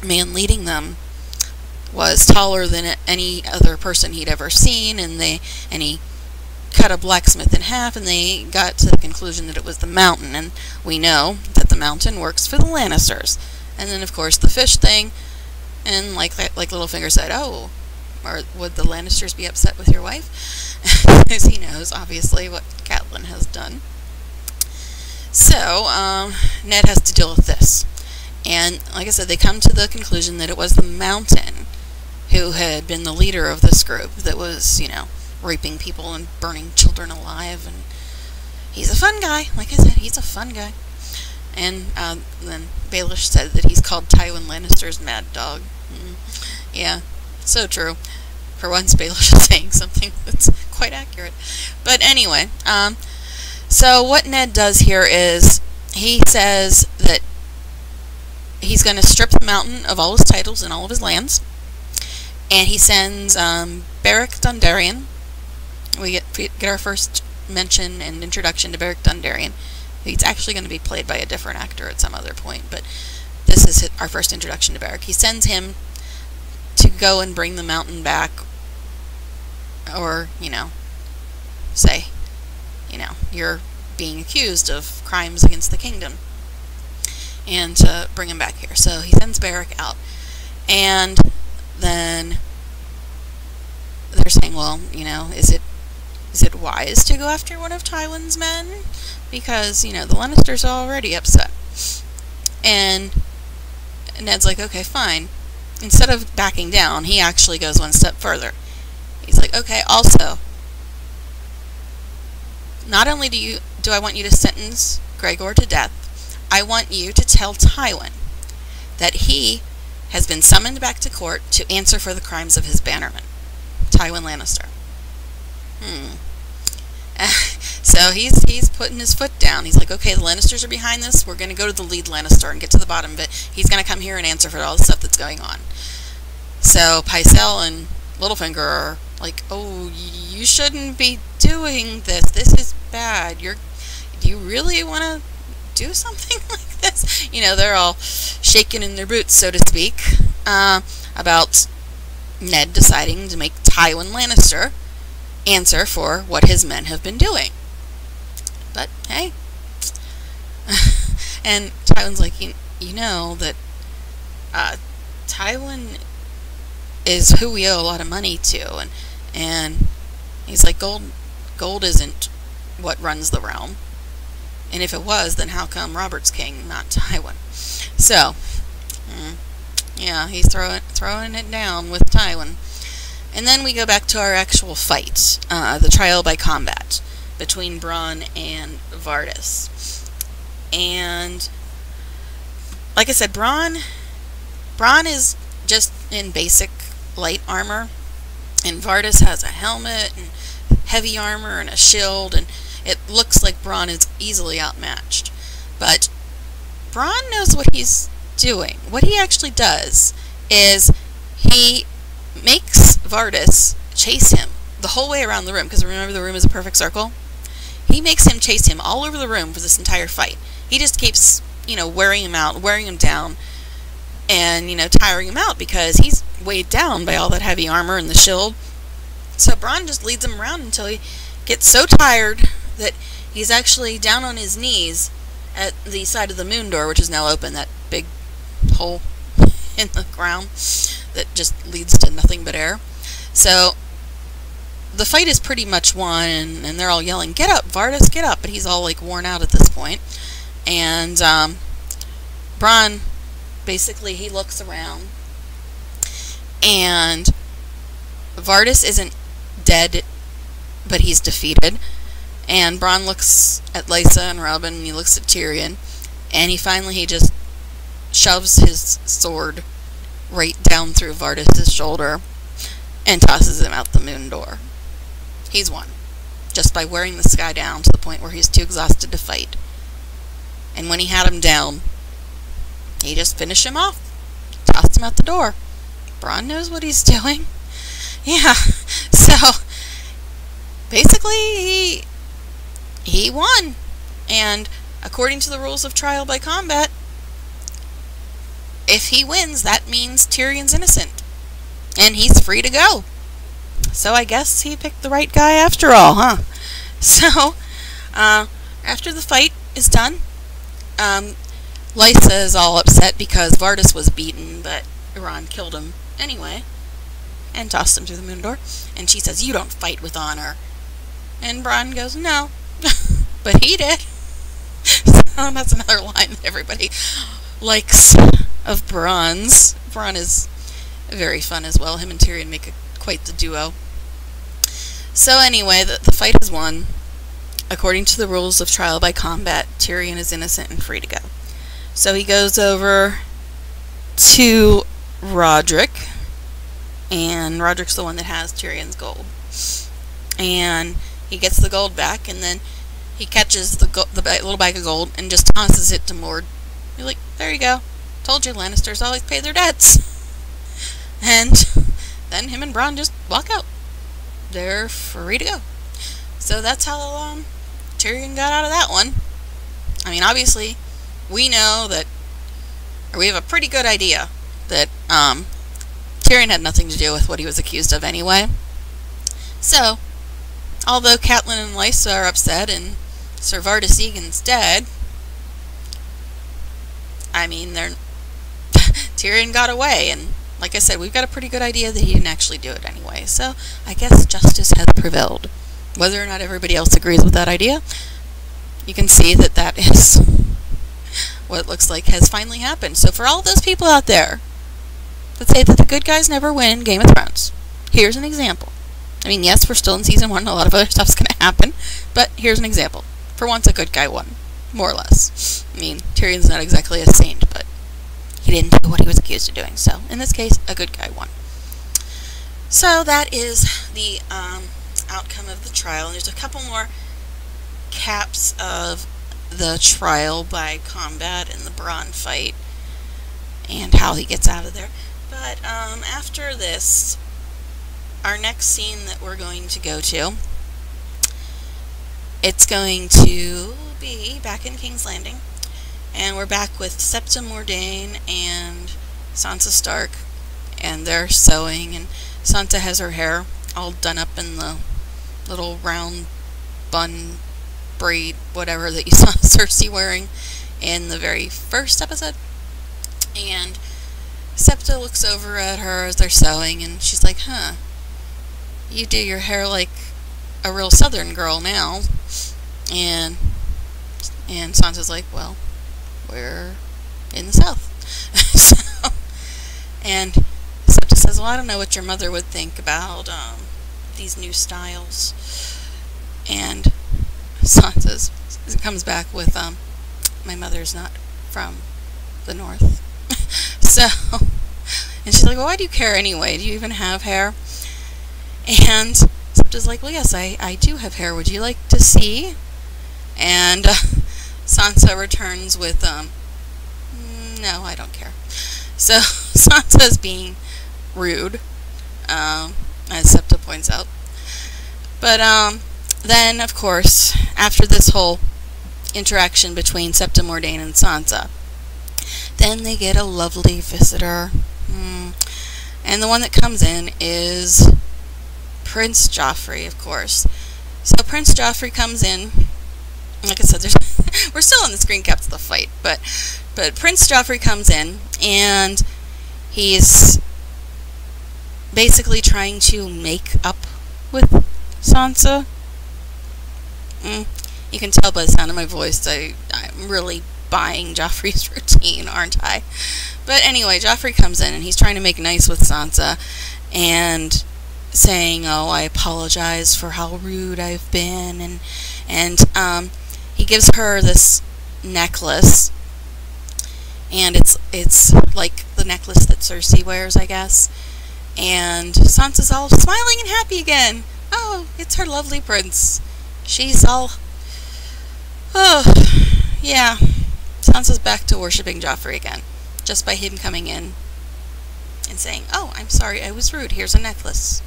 [SPEAKER 1] man leading them was taller than any other person he'd ever seen, and he cut a blacksmith in half, and they got to the conclusion that it was the Mountain, and we know that the Mountain works for the Lannisters. And then, of course, the fish thing, and like Littlefinger said, oh, or would the Lannisters be upset with your wife? Because he knows, obviously, what Catelyn has done. So, Ned has to deal with this. And, like I said, they come to the conclusion that it was the Mountain who had been the leader of this group that was, you know, raping people and burning children alive. And he's a fun guy. Like I said, he's a fun guy. And then Baelish said that he's called Tywin Lannister's mad dog. Yeah, so true. For once, Baelish is saying something that's quite accurate. But anyway, so what Ned does here is he says that he's going to strip the mountain of all his titles and all of his lands. And he sends Beric Dondarrion. We get our first mention and introduction to Beric Dondarrion. He's actually going to be played by a different actor at some other point, but this is our first introduction to Beric. He sends him to go and bring the mountain back, or, say, you're being accused of crimes against the kingdom, and to bring him back here. So he sends Beric out, and then they're saying, well, is it wise to go after one of Tywin's men? Because, the Lannisters are already upset. And Ned's like, okay, fine. Instead of backing down, he actually goes one step further. He's like, okay, also, not only do I want you to sentence Gregor to death, I want you to tell Tywin that he has been summoned back to court to answer for the crimes of his bannerman, Tywin Lannister. So he's putting his foot down. He's like, okay, the Lannisters are behind this. We're going to go to the lead Lannister and get to the bottom of it. He's going to come here and answer for all the stuff that's going on. So Pycelle and Littlefinger are like, oh, you shouldn't be doing this. This is bad. Do you really want to do something like this? They're all shaking in their boots, so to speak, about Ned deciding to make Tywin Lannister answer for what his men have been doing. But hey, and Tywin's like, you know that Tywin is who we owe a lot of money to, and he's like, gold isn't what runs the realm, and if it was, then how come Robert's king, not Tywin? So, yeah, he's throwing it down with Tywin. And then we go back to our actual fight, the trial by combat between Bran and Vardis. And like I said, Bran is just in basic light armor, and Vardis has a helmet and heavy armor and a shield, and it looks like Bran is easily outmatched. But Bran knows what he's doing. What he actually does is he makes Vardis chase him the whole way around the room, because remember, the room is a perfect circle. He makes him chase him all over the room for this entire fight. He just keeps, wearing him out, wearing him down, and, tiring him out, because he's weighed down by all that heavy armor and the shield. So Bran just leads him around until he gets so tired that he's actually down on his knees at the side of the moon door, which is now open, that big hole in the ground that just leads to nothing but air. So the fight is pretty much won, and they're all yelling, "Get up, Vardis, get up!" But he's all worn out at this point. And Bran, basically, he looks around, and Vardis isn't dead, but he's defeated. And Bran looks at Lysa and Robin, and he looks at Tyrion, and he just shoves his sword right down through Vardis' shoulder and tosses him out the moon door. He's won, just by wearing this guy down to the point where he's too exhausted to fight. And when he had him down, he just finished him off, tossed him out the door. Bran knows what he's doing. Yeah, so basically he won. And according to the rules of trial by combat, if he wins, that means Tyrion's innocent, and he's free to go. So I guess he picked the right guy after all, huh? So, after the fight is done, Lysa is all upset because Vardis was beaten, but Euron killed him anyway, and tossed him through the moon door. And she says, "You don't fight with honor." And Bran goes, "No," but he did. So that's another line that everybody likes of Bran's. Bran is very fun as well. Him and Tyrion make quite the duo. So anyway, the fight is won. According to the rules of trial by combat, Tyrion is innocent and free to go. So he goes over to Roderick, and Roderick's the one that has Tyrion's gold. And he gets the gold back, and then he catches the little bag of gold and just tosses it to Mord. You're like, there you go. Told you, Lannisters always pay their debts. And then him and Bran just walk out. They're free to go. So that's how Tyrion got out of that one. I mean, obviously, we know that, or we have a pretty good idea that Tyrion had nothing to do with what he was accused of anyway. So, although Catelyn and Lysa are upset and Ser Vardis Egan's dead, I mean, Tyrion got away, and like I said, we've got a pretty good idea that he didn't actually do it anyway. So, I guess justice has prevailed. Whether or not everybody else agrees with that idea, you can see that that is what it looks like has finally happened. So for all those people out there that say that the good guys never win in Game of Thrones, here's an example. I mean, yes, we're still in Season 1, and a lot of other stuff's going to happen, but here's an example. For once, a good guy won, more or less. I mean, Tyrion's not exactly a saint, but he didn't do what he was accused of doing, so in this case, a good guy won. So that is the outcome of the trial, and there's a couple more caps of the trial by combat and the Bran fight and how he gets out of there. But after this, our next scene that we're going to go to, it's going to be back in King's Landing, and we're back with Septa Mordane and Sansa Stark, and they're sewing, and Sansa has her hair all done up in the little round bun braid, whatever that you saw Cersei wearing in the very first episode. And Septa looks over at her as they're sewing, and she's like, huh, you do your hair like a real southern girl now. And Sansa's like, well, we're in the south. So, and Septa says, well, I don't know what your mother would think about these new styles. And Sansa comes back with, my mother's not from the north. So, and she's like, well, why do you care anyway? Do you even have hair? And Septa's like, well, yes, I do have hair. Would you like to see? And Sansa returns with, no, I don't care. So Sansa's being rude, as Septa points out. But then, of course, after this whole interaction between Septa Mordane and Sansa, then they get a lovely visitor. And the one that comes in is Prince Joffrey, of course. So Prince Joffrey comes in. Like I said, we're still on the screen caps of the fight, but Prince Joffrey comes in, and he's basically trying to make up with Sansa. You can tell by the sound of my voice I'm really buying Joffrey's routine, aren't I? But anyway, Joffrey comes in, and he's trying to make nice with Sansa, and saying, oh, I apologize for how rude I've been, and he gives her this necklace, and it's like the necklace that Cersei wears, I guess, and Sansa's all smiling and happy again. Oh, it's her lovely prince. She's all, oh, yeah, Sansa's back to worshipping Joffrey again, just by him coming in and saying, oh, I'm sorry, I was rude, here's a necklace.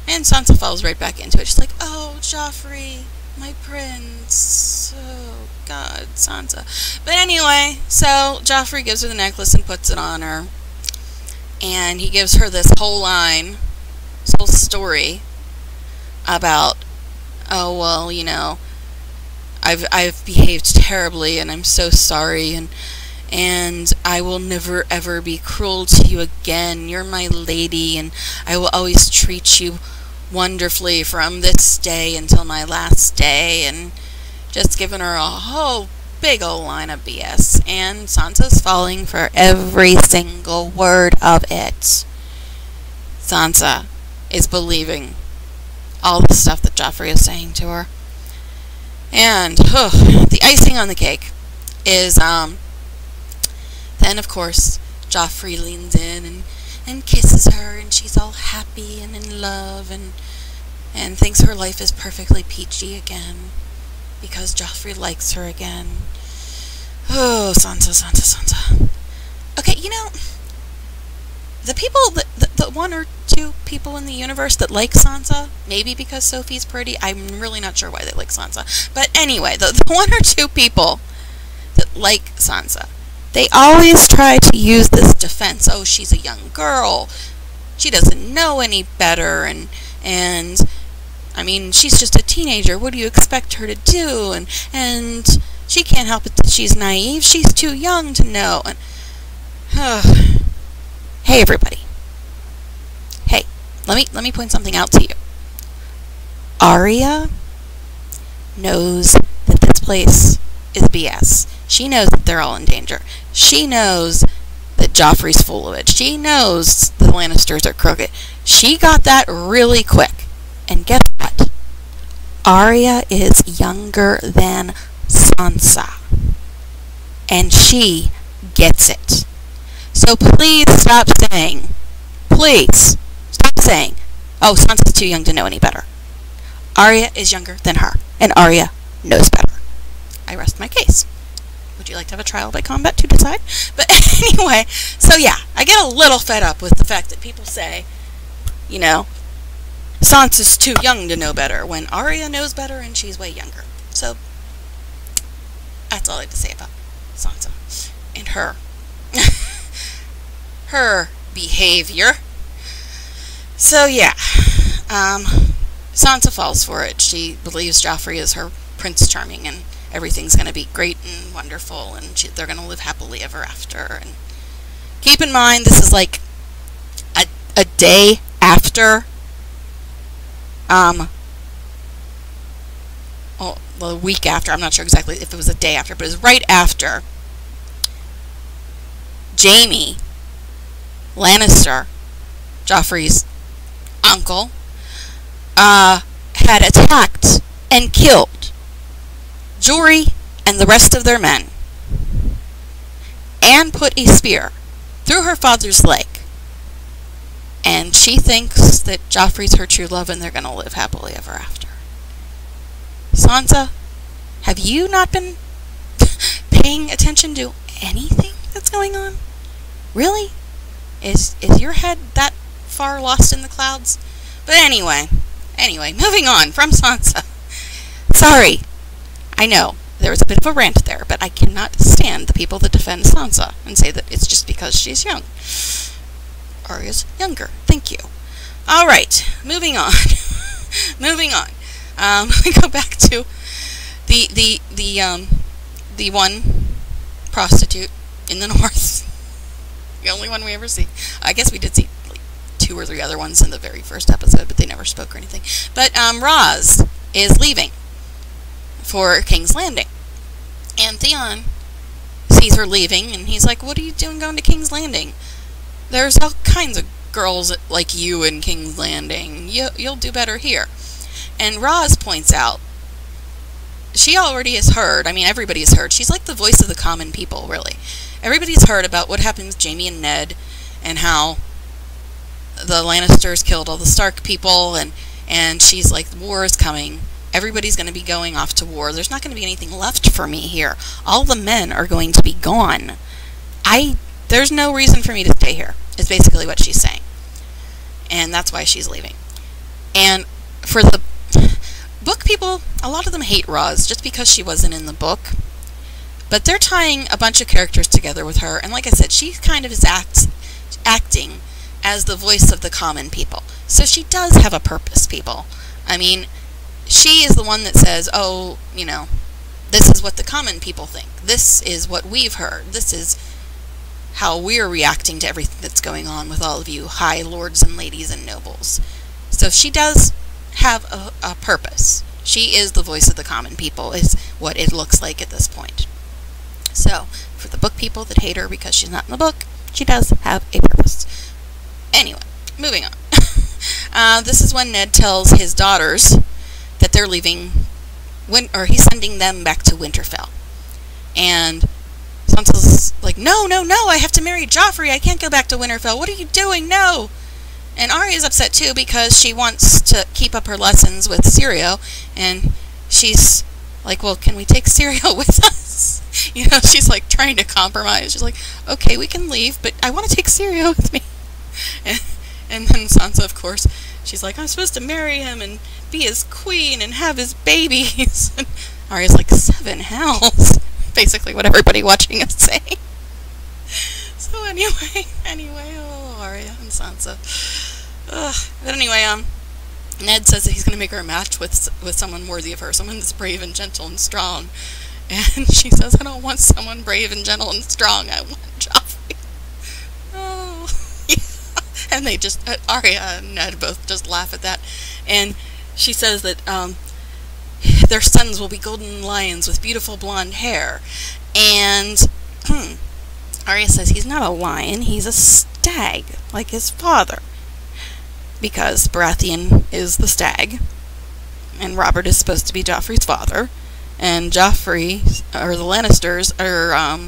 [SPEAKER 1] And Sansa falls right back into it. She's like, oh, Joffrey, my prince. Oh, God, Sansa. But anyway, so Joffrey gives her the necklace and puts it on her. And he gives her this whole line, this whole story about, oh, well, you know, I've behaved terribly, and I'm so sorry, and I will never ever be cruel to you again. You're my lady, and I will always treat you wonderfully from this day until my last day, and just giving her a whole big old line of BS, and Sansa's falling for every single word of it. Sansa is believing all the stuff that Joffrey is saying to her. And the icing on the cake is Then, of course, Joffrey leans in and kisses her, and she's all happy and in love, and thinks her life is perfectly peachy again, because Joffrey likes her again. Oh, Sansa, Sansa, Sansa. Okay, you know, the people, the one or two people in the universe that like Sansa, maybe because Sophie's pretty, I'm really not sure why they like Sansa, but anyway, the one or two people that like Sansa, they always try to use this defense. Oh, she's a young girl, she doesn't know any better, and I mean, she's just a teenager, what do you expect her to do, and she can't help it that she's naive, she's too young to know, and hey everybody, hey, let me point something out to you. Arya knows that this place is BS. She knows that they're all in danger. She knows that Joffrey's full of it. She knows the Lannisters are crooked. She got that really quick. And guess what? Arya is younger than Sansa. And she gets it. So please stop saying, oh, Sansa's too young to know any better. Arya is younger than her, and Arya knows better. I rest my case. Would you like to have a trial by combat to decide? But anyway, so yeah, I get a little fed up with the fact that people say, you know, Sansa's too young to know better, when Arya knows better and she's way younger. So, that's all I have to say about Sansa and her behavior. So yeah, Sansa falls for it. She believes Joffrey is her Prince Charming, and everything's going to be great and wonderful, and they're going to live happily ever after. And keep in mind, this is like a day after, well, a week after, I'm not sure exactly if it was a day after, but it was right after Jaime Lannister, Joffrey's uncle, had attacked and killed Jory and the rest of their men, and put a spear through her father's leg. And she thinks that Joffrey's her true love and they're going to live happily ever after. Sansa, have you not been paying attention to anything that's going on? Really? Is your head that far lost in the clouds? But anyway, moving on from Sansa. Sorry, I know, there was a bit of a rant there, but I cannot stand the people that defend Sansa and say that it's just because she's young. Arya's younger. Thank you. Alright, moving on. Moving on. We go back to the one prostitute in the north. The only one we ever see. I guess we did see like 2 or 3 other ones in the very first episode, but they never spoke or anything. But Roz is leaving for King's Landing. And Theon sees her leaving, and he's like, what are you doing going to King's Landing? There's all kinds of girls like you in King's Landing. You'll do better here. And Roz points out, she already has heard, I mean, everybody has heard, she's like the voice of the common people, really. Everybody's heard about what happened with Jaime and Ned, and how the Lannisters killed all the Stark people, and she's like, war is coming. Everybody's going to be going off to war. There's not going to be anything left for me here. All the men are going to be gone. There's no reason for me to stay here, is basically what she's saying. And that's why she's leaving. And for the book people, a lot of them hate Roz just because she wasn't in the book. But they're tying a bunch of characters together with her, and like I said, she kind of is acting as the voice of the common people. So she does have a purpose, people. I mean, she is the one that says, oh, you know, this is what the common people think. This is what we've heard. This is how we're reacting to everything that's going on with all of you high lords and ladies and nobles. So she does have a purpose. She is the voice of the common people, is what it looks like at this point. So, for the book people that hate her because she's not in the book, she does have a purpose. Anyway, moving on. This is when Ned tells his daughters that they're leaving, or he's sending them back to Winterfell. And Sansa's like, no, no, no, I have to marry Joffrey. I can't go back to Winterfell. What are you doing? No. And Arya's upset too because she wants to keep up her lessons with Syrio, and she's like, well, can we take Syrio with us? You know, she's like trying to compromise. She's like, okay, we can leave, but I want to take Syrio with me. And then Sansa, of course, she's like, I'm supposed to marry him and be his queen and have his babies. And Arya's like, 7 hells. Basically what everybody watching is saying. So anyway, oh, Arya and Sansa. But anyway, Ned says that he's going to make her a match with someone worthy of her, someone that's brave and gentle and strong. And she says, I don't want someone brave and gentle and strong. I want Joffrey. Oh, yeah. And they just, Arya and Ned both just laugh at that. And she says that their sons will be golden lions with beautiful blonde hair. And Arya says he's not a lion, he's a stag, like his father. Because Baratheon is the stag, and Robert is supposed to be Joffrey's father, and Joffrey, or the Lannisters, are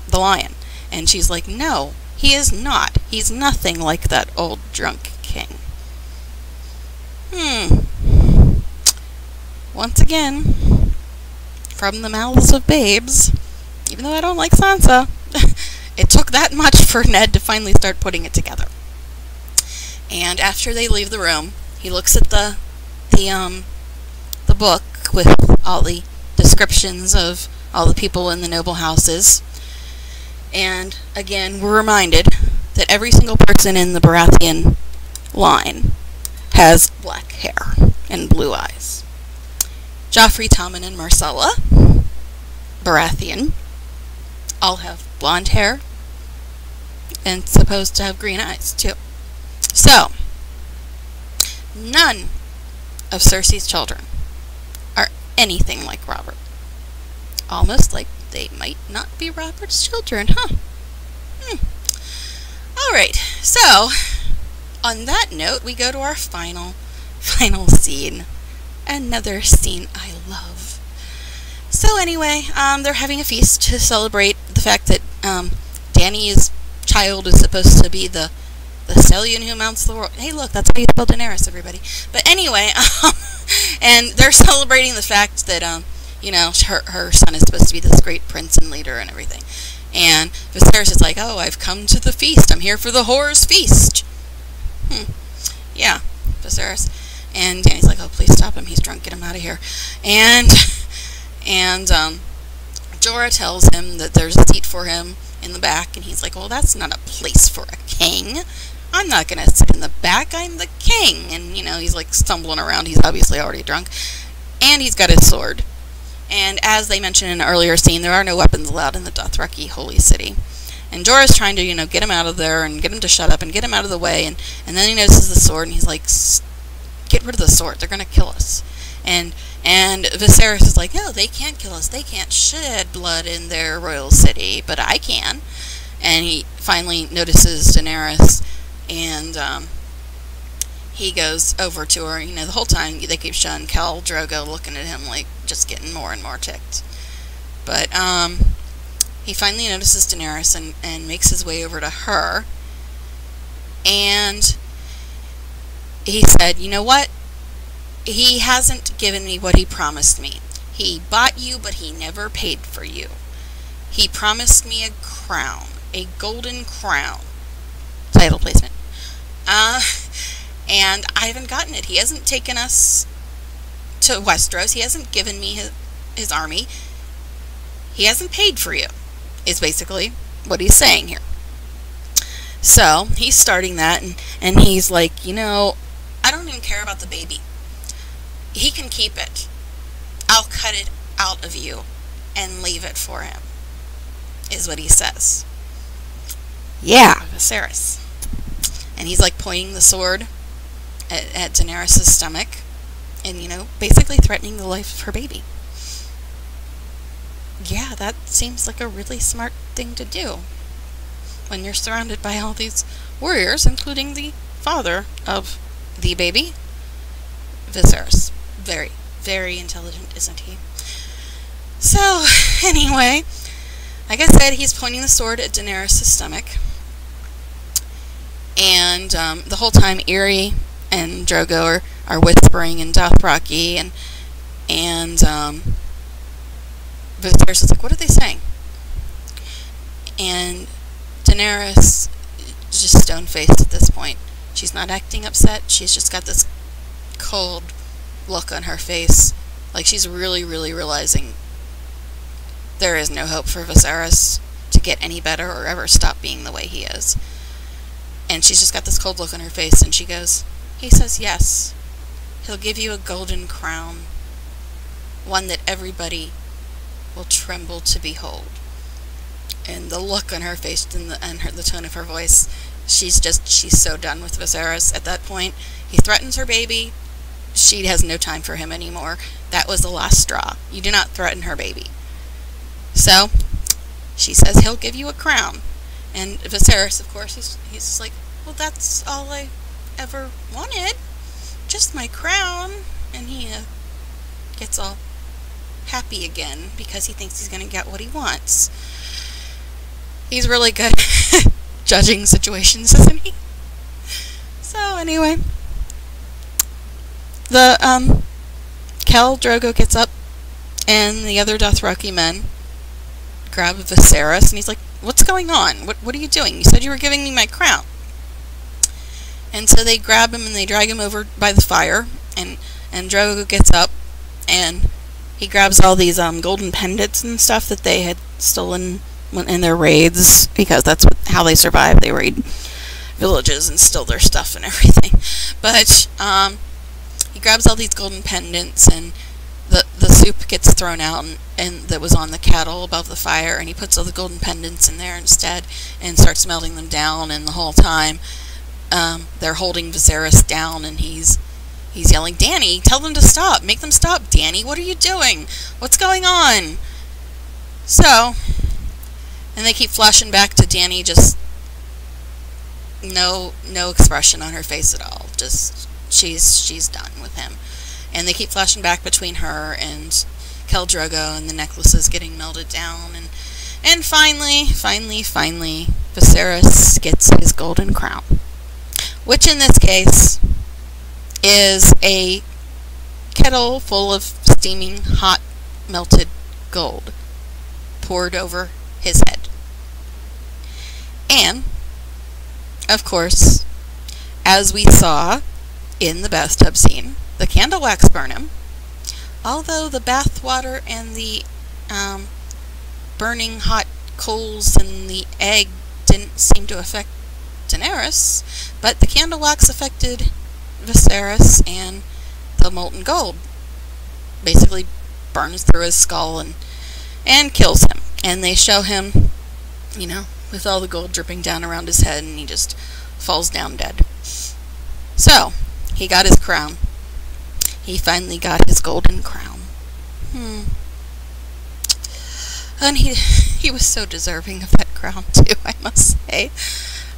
[SPEAKER 1] the lion. And she's like, no, he is not. He's nothing like that old drunk king. Once again, from the mouths of babes, even though I don't like Sansa, it took that much for Ned to finally start putting it together. And after they leave the room, he looks at the book with all the descriptions of all the people in the noble houses. And again, we're reminded that every single person in the Baratheon line has black hair and blue eyes. Joffrey, Tommen, and Myrcella, Baratheon, all have blonde hair and supposed to have green eyes too. So, none of Cersei's children are anything like Robert. Almost like they might not be Robert's children, huh? Alright, so, on that note, we go to our final scene. Another scene I love. So anyway, they're having a feast to celebrate the fact that Dany's child is supposed to be the stallion who mounts the world. Hey, look, that's how you spell Daenerys, everybody. But anyway, and they're celebrating the fact that, you know, her son is supposed to be this great prince and leader and everything. And Viserys is like, oh, I've come to the feast. I'm here for the whore's feast. Yeah, Viserys. And Dany's like, oh, please stop him. He's drunk. Get him out of here. And Jorah tells him that there's a seat for him in the back. And he's like, well, that's not a place for a king. I'm not going to sit in the back. I'm the king. And, you know, he's like stumbling around. He's obviously already drunk. And he's got his sword. And as they mentioned in an earlier scene, there are no weapons allowed in the Dothraki holy city. And Jorah's trying to, you know, get him out of there and get him to shut up and get him out of the way. And then he notices the sword and he's like, get rid of the sword. They're going to kill us. And Viserys is like, no, they can't kill us. They can't shed blood in their royal city, but I can. And he finally notices Daenerys, and he goes over to her. You know, the whole time they keep showing Khal Drogo looking at him like just getting more and more ticked. But he finally notices Daenerys and makes his way over to her. And he said, you know what? He hasn't given me what he promised me. He bought you, but he never paid for you. He promised me a crown, a golden crown. Title placement. And I haven't gotten it. He hasn't taken us to Westeros. He hasn't given me his army. He hasn't paid for you, is basically what he's saying here. So, he's starting that, and he's like, you know, I don't even care about the baby. He can keep it. I'll cut it out of you and leave it for him, is what he says. Yeah, Viserys. And he's like pointing the sword at Daenerys' stomach and, you know, basically threatening the life of her baby. Yeah, that seems like a really smart thing to do when you're surrounded by all these warriors, including the father of the baby, Viserys. Very, very intelligent, isn't he? So, anyway, Like I said, he's pointing the sword at Daenerys' stomach. And the whole time, Arya and Drogo are whispering in Dothraki, and Viserys is like, what are they saying? And Daenerys is just stone-faced at this point. She's not acting upset. She's just got this cold look on her face. Like she's really, really realizing there is no hope for Viserys to get any better or ever stop being the way he is. And she's just got this cold look on her face, and she goes, he says yes. He'll give you a golden crown, one that everybody will tremble to behold. And the look on her face and the tone of her voice, she's so done with Viserys at that point. He threatens her baby. She has no time for him anymore. That was the last straw. You do not threaten her baby. So, she says he'll give you a crown. And Viserys, of course, he's just like, well, that's all I ever wanted. Just my crown. And he gets all happy again because he thinks he's going to get what he wants. He's really good at judging situations, isn't he? So, anyway. The, Khal Drogo gets up, and the other Dothraki men grab Viserys, and he's like, what's going on? What are you doing? You said you were giving me my crown. And so they grab him, and they drag him over by the fire, and Drogo gets up, and he grabs all these, golden pendants and stuff that they had stolen in their raids, because that's how they survive. They raid villages and steal their stuff and everything. But, he grabs all these golden pendants, and the soup gets thrown out and that was on the kettle above the fire, and he puts all the golden pendants in there instead and starts melting them down. And the whole time they're holding Viserys down, and he's yelling, Dany, tell them to stop, make them stop. Dany, what are you doing? What's going on? So, and they keep flashing back to Dany, just no expression on her face at all. Just she's done with him. And they keep flashing back between her and Khal Drogo, and the necklaces getting melted down, and finally Viserys gets his golden crown, which in this case is a kettle full of steaming hot melted gold poured over his head. And of course, as we saw in the bathtub scene, the candle wax burn him. Although the bath water and the burning hot coals and the egg didn't seem to affect Daenerys, but the candle wax affected Viserys, and the molten gold basically burns through his skull and kills him. And they show him, with all the gold dripping down around his head, and he just falls down dead. So, he got his crown. He finally got his golden crown. And he was so deserving of that crown, too, I must say.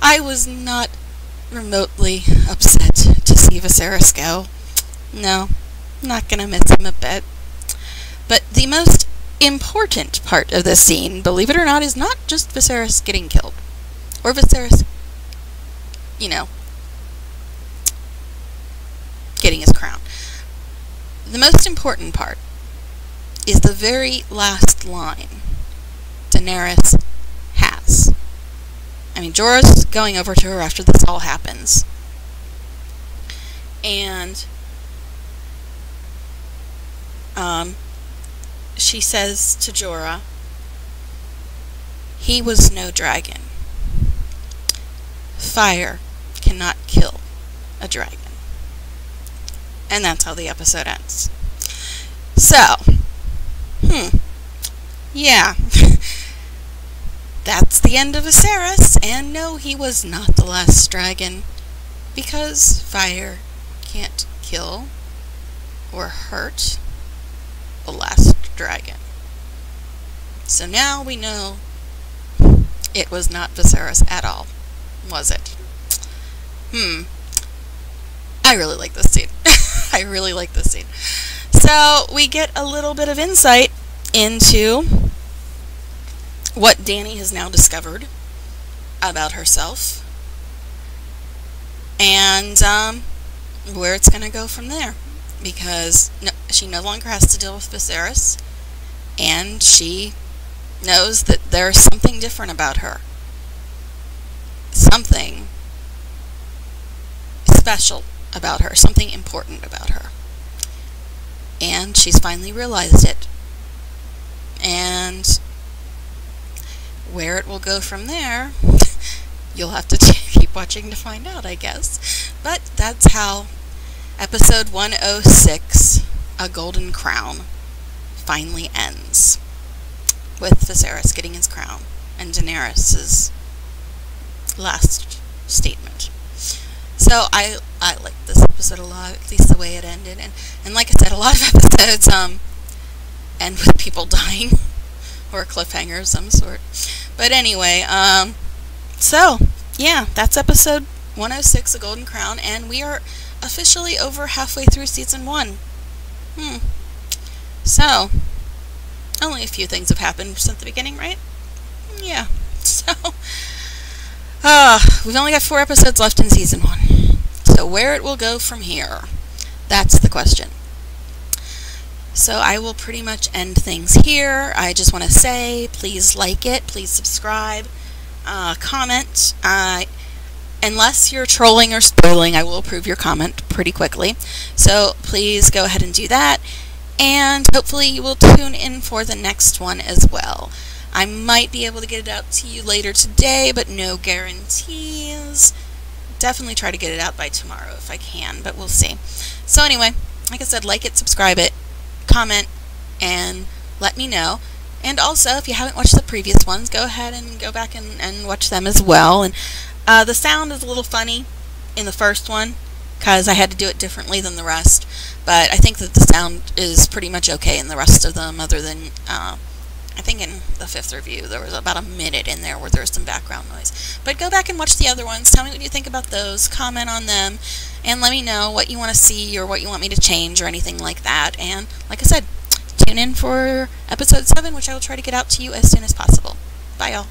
[SPEAKER 1] I was not remotely upset to see Viserys go. No, not gonna miss him a bit. But the most important part of this scene, believe it or not, is not just Viserys getting killed. Or Viserys, getting his crown. The most important part is the very last line Daenerys has. I mean, Jorah's going over to her after this all happens. And she says to Jorah, he was no dragon. Fire cannot kill a dragon. And that's how the episode ends. So, yeah. That's the end of Viserys, and no, he was not the last dragon, because fire can't kill or hurt the last dragon. So now we know it was not Viserys at all, was it? I really like this scene. I really like this scene. So we get a little bit of insight into what Dany has now discovered about herself, and where it's going to go from there. Because she no longer has to deal with Viserys, and she knows that there's something different about her. Something special about her. Something important about her. And she's finally realized it. And where it will go from there, you'll have to keep watching to find out, I guess. But that's how episode 106, A Golden Crown, finally ends. With Viserys getting his crown and Daenerys' last statement. So I liked this episode a lot, at least the way it ended. And like I said, a lot of episodes end with people dying or a cliffhanger of some sort. But anyway, so yeah, that's episode 106, A Golden Crown, and we are officially over halfway through season 1. So only a few things have happened since the beginning, right? Yeah. So we've only got 4 episodes left in season 1. So where it will go from here, that's the question. So I will pretty much end things here. I just want to say, please like it, please subscribe, comment. Unless you're trolling or spoiling, I will approve your comment pretty quickly. So please go ahead and do that. And hopefully you will tune in for the next one as well. I might be able to get it out to you later today, but no guarantees. Definitely try to get it out by tomorrow if I can, but we'll see. So anyway, like I said, like it, subscribe it, comment, and let me know. And also, if you haven't watched the previous ones, go ahead and go back and watch them as well. And the sound is a little funny in the first one, because I had to do it differently than the rest. But I think that the sound is pretty much okay in the rest of them, other than, I think in the 5th review, there was about a minute in there where there was some background noise. But go back and watch the other ones. Tell me what you think about those. Comment on them. And let me know what you want to see or what you want me to change or anything like that. And like I said, tune in for episode 7, which I will try to get out to you as soon as possible. Bye, y'all.